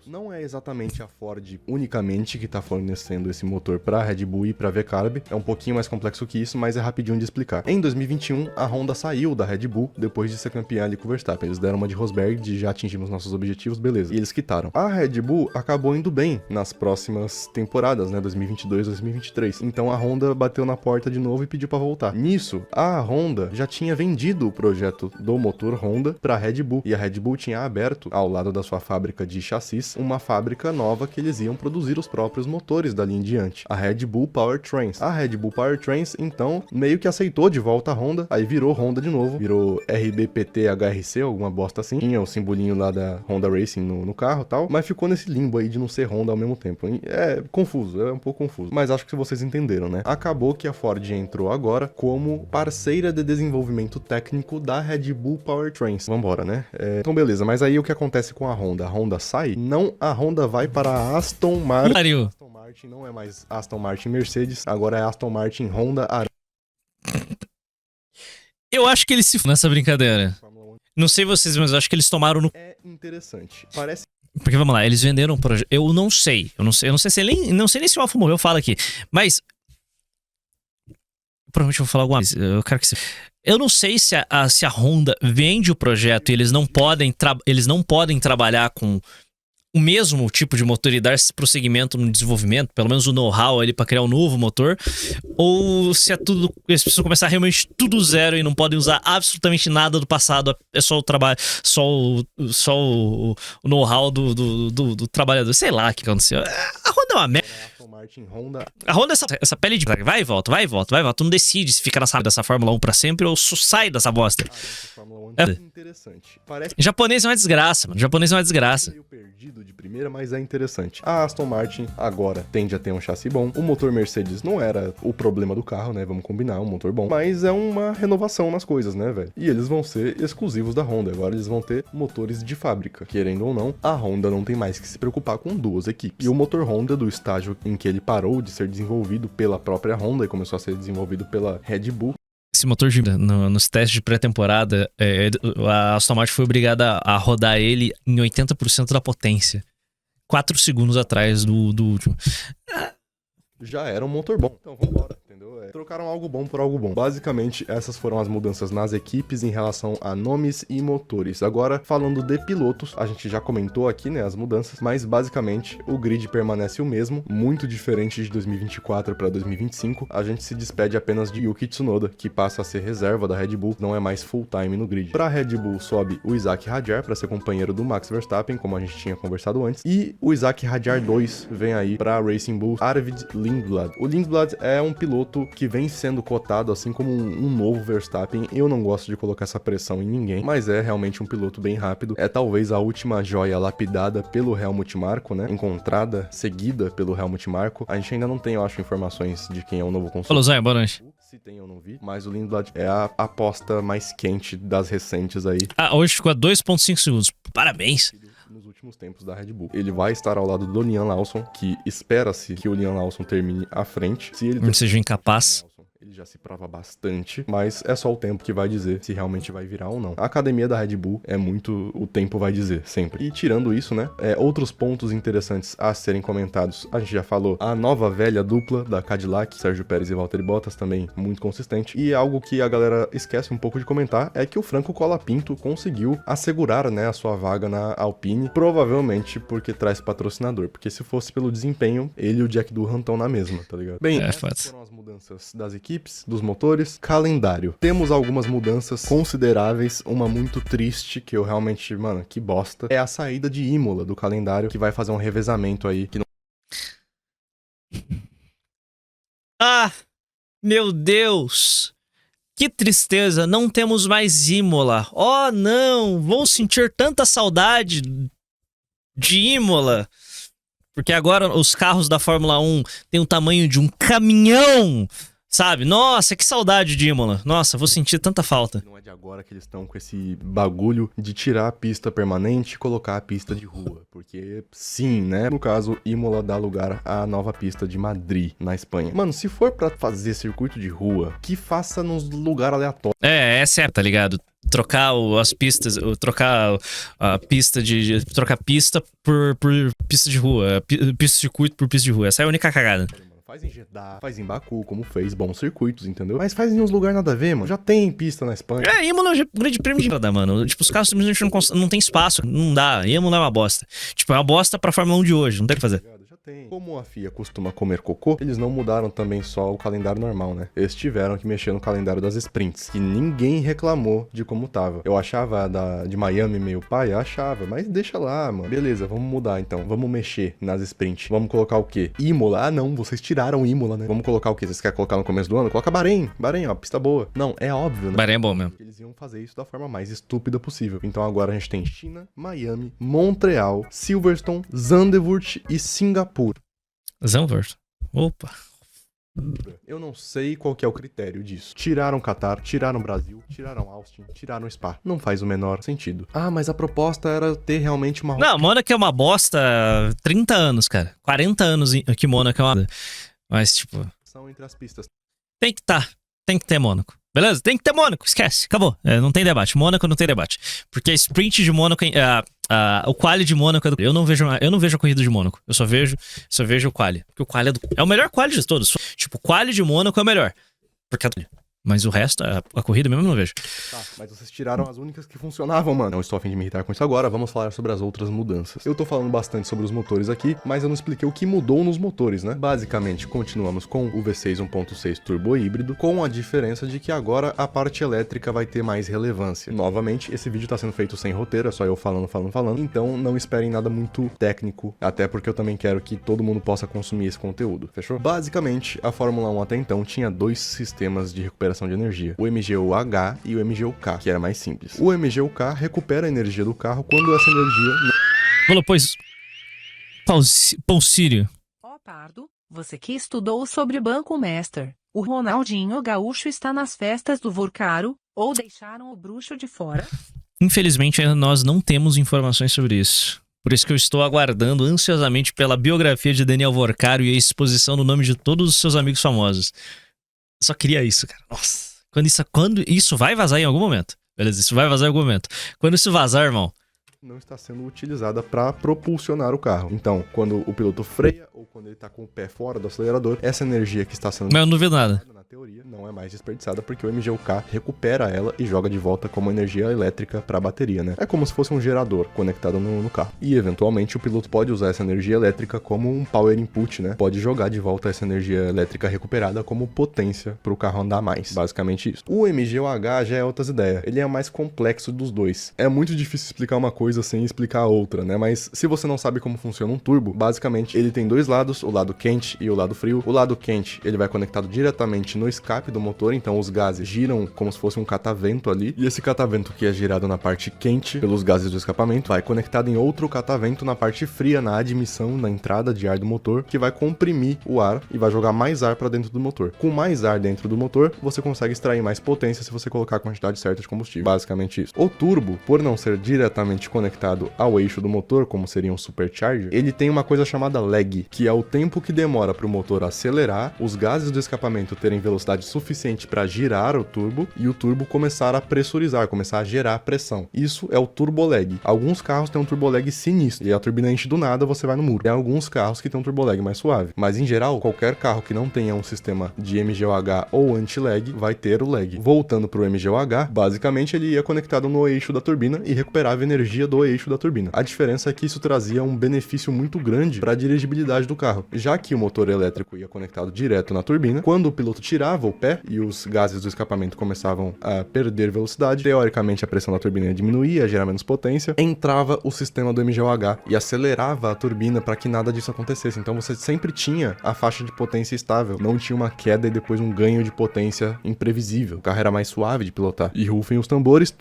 Não é exatamente a Ford unicamente que tá fornecendo esse motor pra Red Bull e pra V-Carb. É um pouquinho mais complexo que isso, mas é rapidinho de explicar. Em 2021, a Honda saiu da Red Bull depois de ser campeã ali com o Verstappen. Eles deram uma de Rosberg, de já atingimos nossos objetivos, beleza. E eles quitaram. A Red Bull acabou indo bem nas próximas temporadas, né? 2022, 2023. Então a Honda bateu na porta de novo e pediu pra voltar. Nisso, a Honda já tinha vendido o projeto do motor Honda pra Red Bull. E a Red Bull tinha aberto, ao lado da sua fábrica de chassis, uma fábrica nova que eles iam produzir os próprios motores dali em diante, a Red Bull Powertrains. A Red Bull Powertrains, então, meio que aceitou de volta a Honda, aí virou Honda de novo, virou RBPT-HRC, alguma bosta assim, tinha o simbolinho lá da Honda Racing no carro e tal, mas ficou nesse limbo aí de não ser Honda ao mesmo tempo. É confuso, é um pouco confuso, mas acho que vocês entenderam, né? Acabou que a Ford entrou agora como parceira de desenvolvimento técnico da Red Bull Powertrains. Vambora, né? Então beleza, mas aí o que acontece com a Honda? A Honda sai? Não, a Honda vai para a Aston Martin. Aston Martin não é mais Aston Martin Mercedes, agora é Aston Martin Honda Aranha. Eu acho que eles se nessa brincadeira. Não sei vocês, mas eu acho que eles tomaram no... É interessante. Parece... Porque vamos lá, eles venderam um projeto... Eu não sei se ele... Não sei nem se o Alfa morreu, fala aqui. Mas... Provavelmente eu vou falar alguma coisa. Eu quero que você... Eu não sei se a Honda vende o projeto e eles não podem trabalhar com o mesmo tipo de motor e dar esse prosseguimento no desenvolvimento, pelo menos o know-how ali para criar um novo motor, ou se é tudo, eles precisam começar realmente tudo zero e não podem usar absolutamente nada do passado, é só o trabalho, só o know-how do trabalhador, sei lá o que aconteceu. A Honda é uma merda. A Honda é essa pele de... Vai e volta. Tu não decide se fica dessa Fórmula 1 pra sempre ou sai dessa bosta. Interessante. Parece... Japonês é uma desgraça, mano. Japonês é uma desgraça. Meio perdido de primeira, mas é interessante. A Aston Martin agora tende a ter um chassi bom. O motor Mercedes não era o problema do carro, né? Vamos combinar, um motor bom. Mas é uma renovação nas coisas, né, velho? E eles vão ser exclusivos da Honda. Agora eles vão ter motores de fábrica. Querendo ou não, a Honda não tem mais que se preocupar com duas equipes. E o motor Honda, do estágio em que ele parou de ser desenvolvido pela própria Honda e começou a ser desenvolvido pela Red Bull. esse motor nos testes de pré-temporada, a Aston Martin foi obrigada a rodar ele em 80% da potência. 4 segundos atrás do último. Já era um motor bom. Então vambora, entendeu? Trocaram algo bom por algo bom. Basicamente, essas foram as mudanças nas equipes em relação a nomes e motores. Agora, falando de pilotos, a gente já comentou aqui, né, as mudanças, mas basicamente o grid permanece o mesmo, muito diferente de 2024 para 2025. A gente se despede apenas de Yuki Tsunoda, que passa a ser reserva da Red Bull, não é mais full-time no grid. Para a Red Bull sobe o Isaac Hadjar para ser companheiro do Max Verstappen, como a gente tinha conversado antes, e o Isaac Hadjar 2 vem aí para a Racing Bull Arvid Lindblad. O Lindblad é um piloto que vem sendo cotado assim como um novo Verstappen. Eu não gosto de colocar essa pressão em ninguém, mas é realmente um piloto bem rápido. É talvez a última joia lapidada pelo Helmut Marko, né? Encontrada, seguida pelo Helmut Marko. A gente ainda não tem, eu acho, informações de quem é o novo construtor. Falou, Zé, boa noite. Se tem, eu não vi. Mas o Lindblad é a aposta mais quente das recentes aí. Hoje ficou a 2,5 segundos. Parabéns. Nos últimos tempos da Red Bull. Ele vai estar ao lado do Liam Lawson, que espera-se que o Liam Lawson termine à frente. Se ele seja incapaz. Ele já se prova bastante, mas é só o tempo que vai dizer se realmente vai virar ou não. A academia da Red Bull é muito o tempo vai dizer, sempre. E tirando isso, né, outros pontos interessantes a serem comentados. A gente já falou, a nova velha dupla da Cadillac, Sérgio Pérez e Valtteri Bottas, também muito consistente. E algo que a galera esquece um pouco de comentar é que o Franco Colapinto conseguiu assegurar, né, a sua vaga na Alpine, provavelmente porque traz patrocinador. Porque se fosse pelo desempenho, ele e o Jack Durham estão na mesma, tá ligado? Bem, essas foram as mudanças das equipes, dos motores. Calendário. Temos algumas mudanças consideráveis, uma muito triste, que eu realmente, mano, que bosta, é a saída de Imola do calendário, que vai fazer um revezamento aí, que não... Ah, meu Deus! Que tristeza, não temos mais Imola. Oh, não, vou sentir tanta saudade de Imola. Porque agora os carros da Fórmula 1 têm o tamanho de um caminhão. Sabe? Nossa, que saudade de Imola. Nossa, vou sentir tanta falta. Não é de agora que eles estão com esse bagulho de tirar a pista permanente e colocar a pista de rua. Porque sim, né? No caso, Imola dá lugar à nova pista de Madrid, na Espanha. Mano, se for pra fazer circuito de rua, que faça nos lugares aleatórios. É certo, tá ligado? Trocar as pistas, trocar a pista trocar pista por pista de rua, pista de circuito por pista de rua. Essa é a única cagada. Faz em Jeddah, faz em Baku, como fez, bons circuitos, entendeu? Mas faz em uns lugares nada a ver, mano. Já tem pista na Espanha. Imola é um grande prêmio de merda, mano. Tipo, os carros simplesmente não tem espaço, não dá. Imola é uma bosta. Tipo, é uma bosta pra Fórmula 1 de hoje, não tem o que fazer. Como a FIA costuma comer cocô, eles não mudaram também só o calendário normal, né? Eles tiveram que mexer no calendário das sprints, que ninguém reclamou de como tava. Eu achava de Miami meio pai, achava, mas deixa lá, mano. Beleza, vamos mudar então. Vamos mexer nas sprints. Vamos colocar o quê? Imola? Ah, não, vocês tiraram Imola, né? Vamos colocar o quê? Vocês querem colocar no começo do ano? Coloca Bahrein. Bahrein, ó, pista boa. Não, é óbvio, né? Bahrein é bom mesmo. Eles iam fazer isso da forma mais estúpida possível. Então agora a gente tem China, Miami, Montreal, Silverstone, Zandvoort e Singapura. Zandvoort? Opa. Eu não sei qual que é o critério disso. Tiraram Qatar, tiraram Brasil, tiraram Austin, tiraram Spa. Não faz o menor sentido. Ah, mas a proposta era ter realmente uma... Não, Mônaco é uma bosta há 30 anos, cara. 40 anos que Mônaco é uma... Mas, tipo... São entre as pistas. Tem que ter Mônaco. Beleza? Tem que ter Mônaco, esquece, acabou. Não tem debate. Mônaco não tem debate. Porque a sprint de Mônaco... o quali de Mônaco é do... Eu não vejo a corrida de Mônaco. Eu só vejo o quali. Porque o quali é o melhor quali de todos. Tipo, o quali de Mônaco é o melhor. Porque mas o resto, a corrida mesmo eu não vejo. Tá, mas vocês tiraram as únicas que funcionavam, mano. Não estou a fim de me irritar com isso agora, vamos falar sobre as outras mudanças. Eu tô falando bastante sobre os motores aqui, mas eu não expliquei o que mudou nos motores, né? Basicamente, continuamos com o V6 1.6 turbo híbrido, com a diferença de que agora a parte elétrica vai ter mais relevância. Novamente, esse vídeo tá sendo feito sem roteiro, é só eu falando, então não esperem nada muito técnico, até porque eu também quero que todo mundo possa consumir esse conteúdo, fechou? Basicamente, a Fórmula 1 até então tinha dois sistemas de recuperação de energia, o MGU-H e o MGU-K, que era mais simples. O MGU-K recupera a energia do carro quando essa energia... Falou, pois... Paulsírio. Ó Pardo, você que estudou sobre Banco Master, o Ronaldinho Gaúcho está nas festas do Vorcaro, ou deixaram o bruxo de fora? Infelizmente, nós não temos informações sobre isso. Por isso que eu estou aguardando ansiosamente pela biografia de Daniel Vorcaro e a exposição do nome de todos os seus amigos famosos. Eu só queria isso, cara. Nossa, Quando isso vai vazar em algum momento. Beleza, isso vai vazar em algum momento. Quando isso vazar, irmão, não está sendo utilizada para propulsionar o carro. Então, quando o piloto freia ou quando ele está com o pé fora do acelerador, essa energia que está sendo mas eu não duvido nada. na teoria não é mais desperdiçada porque o MGU-K recupera ela e joga de volta como energia elétrica para a bateria, né? É como se fosse um gerador conectado no carro. E eventualmente o piloto pode usar essa energia elétrica como um power input, né? Pode jogar de volta essa energia elétrica recuperada como potência para o carro andar mais. Basicamente isso. O MGU-H já é outras ideias. Ele é mais complexo dos dois. É muito difícil explicar uma coisa sem explicar a outra, né? Mas se você não sabe como funciona um turbo, basicamente ele tem dois lados, o lado quente e o lado frio. O lado quente, ele vai conectado diretamente no escape do motor, então os gases giram como se fosse um catavento ali, e esse catavento que é girado na parte quente pelos gases do escapamento, vai conectado em outro catavento na parte fria, na admissão, na entrada de ar do motor, que vai comprimir o ar e vai jogar mais ar para dentro do motor. Com mais ar dentro do motor, você consegue extrair mais potência se você colocar a quantidade certa de combustível. Basicamente isso. O turbo, por não ser diretamente conectado ao eixo do motor, como seria um supercharger, ele tem uma coisa chamada lag, que é o tempo que demora para o motor acelerar, os gases do escapamento terem velocidade suficiente para girar o turbo e o turbo começar a pressurizar, começar a gerar pressão. Isso é o turbo lag. Alguns carros têm um turbo lag sinistro e a turbina enche do nada, você vai no muro. Tem alguns carros que têm um turbo lag mais suave, mas em geral, qualquer carro que não tenha um sistema de MGU-H ou anti-lag vai ter o lag. Voltando para o MGU-H, basicamente ele ia conectado no eixo da turbina e recuperava energia do eixo da turbina. A diferença é que isso trazia um benefício muito grande para a dirigibilidade do carro, já que o motor elétrico ia conectado direto na turbina. Quando o piloto tirava o pé e os gases do escapamento começavam a perder velocidade, teoricamente a pressão da turbina diminuía, gerar menos potência, entrava o sistema do MGU-H e acelerava a turbina para que nada disso acontecesse. Então você sempre tinha a faixa de potência estável, não tinha uma queda e depois um ganho de potência imprevisível. O carro era mais suave de pilotar. E rufem os tambores,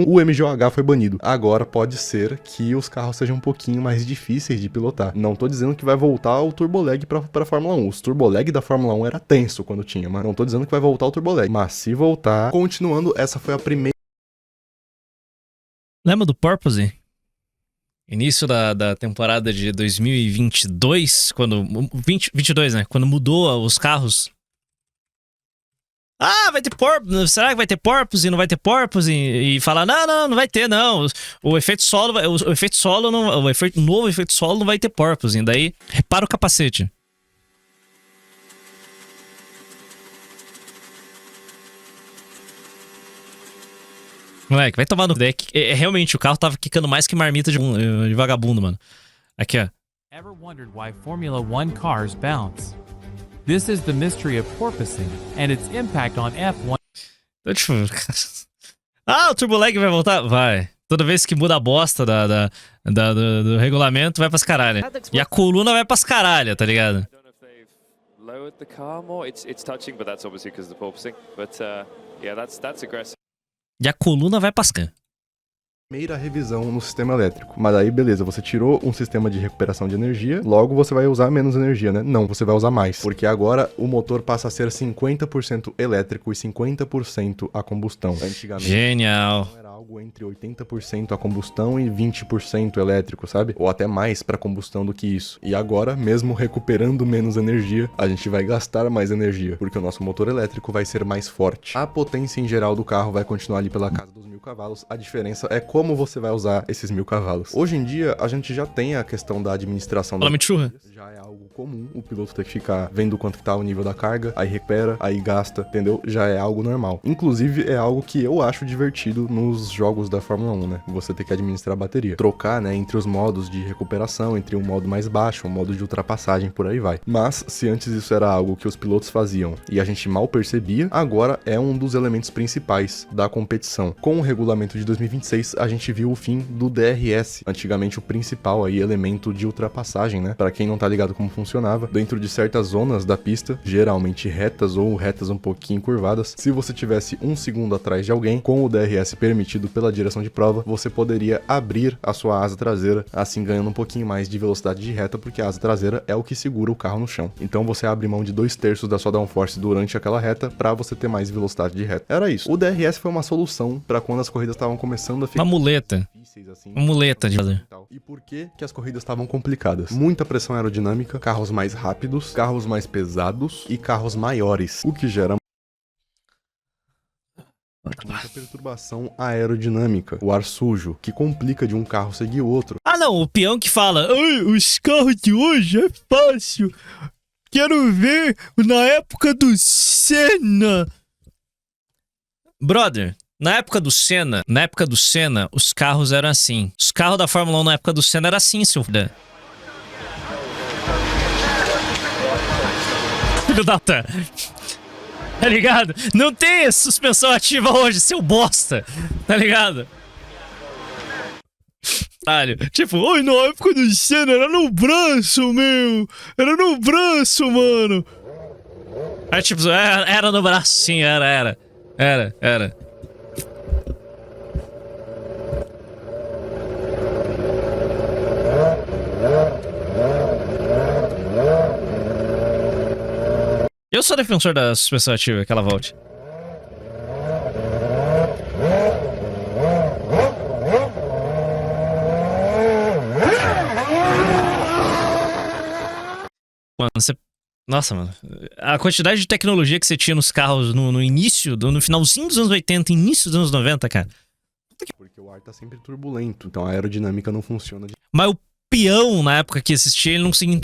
o MGU-H foi banido. Agora pode ser que os carros sejam um pouquinho mais difíceis de pilotar. Não tô dizendo que vai voltar o turbolag pra Fórmula 1. Os turbolag da Fórmula 1 era tenso quando tinha, mas não tô dizendo que vai voltar o turbolag. Mas se voltar, continuando, essa foi a primeira. Lembra do Porpoise? Início da temporada de 2022, quando... 22, né? Quando mudou os carros. Ah, vai ter Porpoise. Será que vai ter Porpoise? Não vai ter Porpoise? E falar, não vai ter, não. O efeito solo, o efeito solo não, novo efeito solo não vai ter Porpoise. E daí, repara o capacete. Moleque, vai tomar no deck. Realmente, o carro tava quicando mais que marmita de vagabundo, mano. Aqui, ó. Ever wondered why Formula One cars bounce? This is the mystery of porpoising and its impact on F1. Ah, o turbo lag vai voltar? Vai. Toda vez que muda a bosta do regulamento, vai pras caralho. E a coluna vai pras caralho, tá ligado? Lowered the car more. It's touching, but that's obviously because of the porpoising. But yeah, that's aggressive. E a coluna vai pras caralho. Primeira revisão no sistema elétrico. Mas aí, beleza, você tirou um sistema de recuperação de energia, logo você vai usar menos energia, né? Não, você vai usar mais. Porque agora o motor passa a ser 50% elétrico e 50% a combustão. Antigamente, genial. Era algo entre 80% a combustão e 20% elétrico, sabe? Ou até mais para combustão do que isso. E agora, mesmo recuperando menos energia, a gente vai gastar mais energia, porque o nosso motor elétrico vai ser mais forte. A potência em geral do carro vai continuar ali pela casa dos 1000 cavalos. A diferença é como você vai usar esses 1000 cavalos. Hoje em dia, a gente já tem a questão da administração da... Já é algo comum o piloto ter que ficar vendo quanto que tá o nível da carga, aí recupera, aí gasta, entendeu? Já é algo normal. Inclusive, é algo que eu acho divertido nos jogos da Fórmula 1, né? Você ter que administrar a bateria. Trocar, né, entre os modos de recuperação, entre um modo mais baixo, um modo de ultrapassagem, por aí vai. Mas, se antes isso era algo que os pilotos faziam e a gente mal percebia, agora é um dos elementos principais da competição. Com o regulamento de 2026, a gente viu o fim do DRS, antigamente o principal aí elemento de ultrapassagem, né? Pra quem não tá ligado como funcionava, dentro de certas zonas da pista, geralmente retas ou retas um pouquinho curvadas, se você tivesse um segundo atrás de alguém, com o DRS permitido pela direção de prova, você poderia abrir a sua asa traseira, assim ganhando um pouquinho mais de velocidade de reta, porque a asa traseira é o que segura o carro no chão. Então você abre mão de 2/3 da sua downforce durante aquela reta pra você ter mais velocidade de reta. Era isso. O DRS foi uma solução pra quando as corridas estavam começando a ficar... Uma muleta. Assim, uma muleta de fazer. E por que as corridas estavam complicadas? Muita pressão aerodinâmica, carros mais rápidos, carros mais pesados e carros maiores, o que gera Muita perturbação aerodinâmica, o ar sujo, que complica de um carro seguir outro. Ah, não, o peão que fala: "Ai, os carros de hoje é fácil. Quero ver na época do Senna." Brother, na época do Senna, os carros eram assim. Os carros da Fórmula 1 na época do Senna eram assim, seu filho da puta. Tá ligado? Não tem suspensão ativa hoje, seu bosta. Tá ligado? Tipo, oi, na época do Senna era no braço, meu. Era no braço, mano. Aí, tipo, era no braço, sim, era. Eu sou defensor da suspensão ativa, que ela volte. Mano, você... Nossa, mano. A quantidade de tecnologia que você tinha nos carros no início, no finalzinho dos anos 80, início dos anos 90, cara. Porque o ar tá sempre turbulento, então a aerodinâmica não funciona. Mas o peão, na época que assistia, ele não conseguia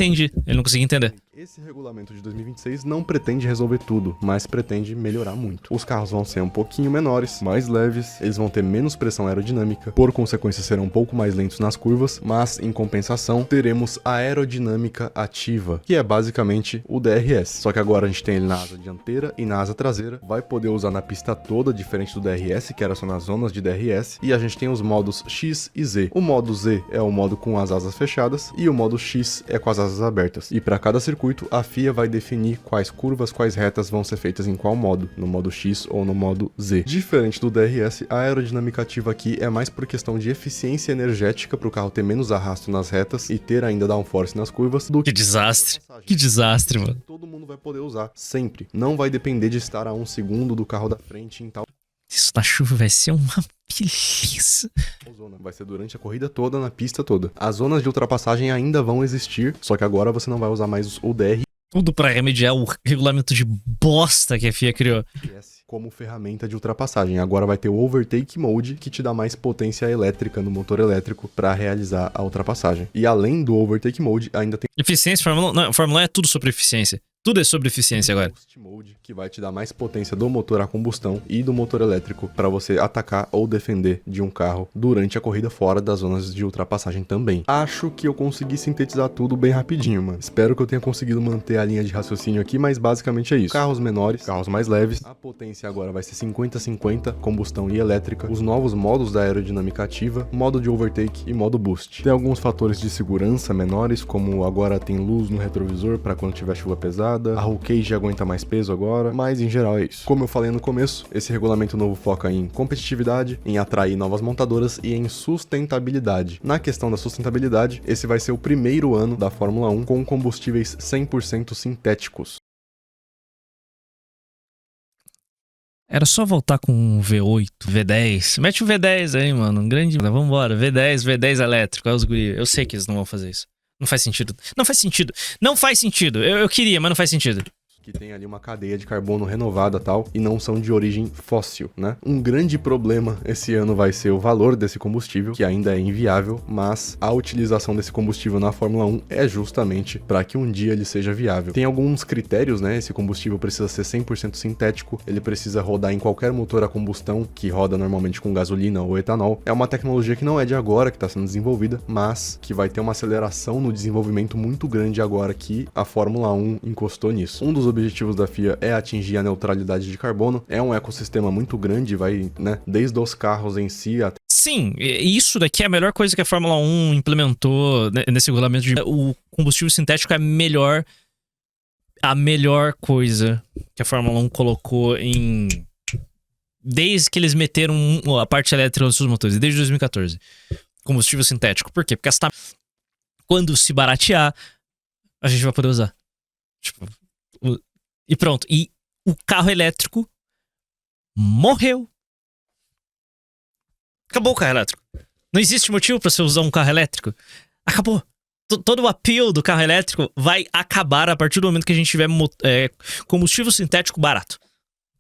entender. Esse regulamento de 2026 não pretende resolver tudo, mas pretende melhorar muito. Os carros vão ser um pouquinho menores, mais leves, eles vão ter menos pressão aerodinâmica, por consequência serão um pouco mais lentos nas curvas, mas em compensação teremos a aerodinâmica ativa, que é basicamente o DRS. Só que agora a gente tem ele na asa dianteira e na asa traseira, vai poder usar na pista toda, diferente do DRS, que era só nas zonas de DRS, e a gente tem os modos X e Z. O modo Z é o modo com as asas fechadas e o modo X é com as asas abertas. E para cada circuito, a FIA vai definir quais curvas, quais retas vão ser feitas em qual modo, no modo X ou no modo Z. Diferente do DRS, a aerodinâmica ativa aqui é mais por questão de eficiência energética, para o carro ter menos arrasto nas retas e ter ainda downforce nas curvas. Que desastre, mano. Todo mundo vai poder usar, sempre. Não vai depender de estar a 1 segundo do carro da frente em tal... Isso na chuva vai ser uma beleza. Vai ser durante a corrida toda, na pista toda. As zonas de ultrapassagem ainda vão existir, só que agora você não vai usar mais o DR. Tudo pra remediar o regulamento de bosta que a FIA criou. Como ferramenta de ultrapassagem. Agora vai ter o Overtake Mode, que te dá mais potência elétrica no motor elétrico para realizar a ultrapassagem. E além do Overtake Mode, ainda tem... Eficiência, Fórmula 1 é tudo sobre eficiência. Tudo é sobre eficiência agora. Boost Mode, que vai te dar mais potência do motor a combustão e do motor elétrico para você atacar ou defender de um carro durante a corrida fora das zonas de ultrapassagem também. Acho que eu consegui sintetizar tudo bem rapidinho, mano. Espero que eu tenha conseguido manter a linha de raciocínio aqui, mas basicamente é isso. Carros menores, carros mais leves. A potência agora vai ser 50-50, combustão e elétrica. Os novos modos da aerodinâmica ativa, modo de overtake e modo boost. Tem alguns fatores de segurança menores, como agora tem luz no retrovisor para quando tiver chuva pesada. A roll cage aguenta mais peso agora, mas em geral é isso. Como eu falei no começo, esse regulamento novo foca em competitividade, em atrair novas montadoras e em sustentabilidade. Na questão da sustentabilidade, esse vai ser o primeiro ano da Fórmula 1 com combustíveis 100% sintéticos. Era só voltar com um V8, V10. Mete o V10 aí, mano. Um grande... Vambora, V10 elétrico. É os guri. Eu sei que eles não vão fazer isso. Não faz sentido. Não faz sentido. Eu queria, mas não faz sentido. Que tem ali uma cadeia de carbono renovada e tal, e não são de origem fóssil, né? Um grande problema esse ano vai ser o valor desse combustível, que ainda é inviável, mas a utilização desse combustível na Fórmula 1 é justamente para que um dia ele seja viável. Tem alguns critérios, né? Esse combustível precisa ser 100% sintético, ele precisa rodar em qualquer motor a combustão, que roda normalmente com gasolina ou etanol. É uma tecnologia que não é de agora que está sendo desenvolvida, mas que vai ter uma aceleração no desenvolvimento muito grande agora que a Fórmula 1 encostou nisso. Um dos objetivos da FIA é atingir a neutralidade de carbono. É um ecossistema muito grande, vai, né, desde os carros em si até... Sim, isso daqui é a melhor coisa que a Fórmula 1 implementou nesse regulamento. O combustível sintético é a melhor coisa que a Fórmula 1 colocou em... Desde que eles meteram a parte elétrica nos seus motores, desde 2014. Combustível sintético. Por quê? Porque quando se baratear, a gente vai poder usar. Tipo... E pronto. E o carro elétrico morreu. Acabou o carro elétrico. Não existe motivo para você usar um carro elétrico. Acabou. Todo o appeal do carro elétrico vai acabar a partir do momento que a gente tiver combustível sintético barato.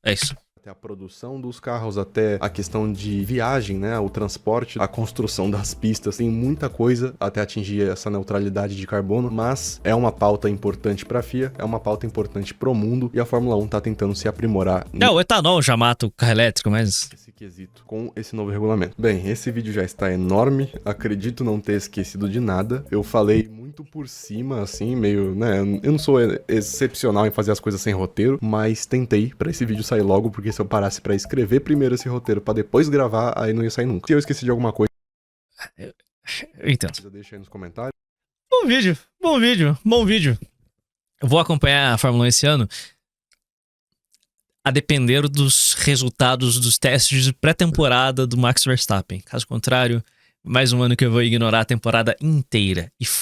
É isso. Até a produção dos carros, até a questão de viagem, né, o transporte, a construção das pistas, tem muita coisa até atingir essa neutralidade de carbono, mas é uma pauta importante pra FIA, é uma pauta importante pro mundo, e a Fórmula 1 tá tentando se aprimorar O etanol já mata o carro elétrico, mas... nesse quesito com esse novo regulamento. Bem, esse vídeo já está enorme, acredito não ter esquecido de nada, eu falei muito por cima, assim, meio, né, eu não sou excepcional em fazer as coisas sem roteiro, mas tentei pra esse vídeo sair logo, porque se eu parasse pra escrever primeiro esse roteiro pra depois gravar, aí não ia sair nunca. Se eu esqueci de alguma coisa, Eu entendo. deixa aí nos comentários. Bom vídeo, bom vídeo, bom vídeo. Eu vou acompanhar a Fórmula 1 esse ano a depender dos resultados dos testes de pré-temporada do Max Verstappen. Caso contrário, mais um ano que eu vou ignorar a temporada inteira. E foda.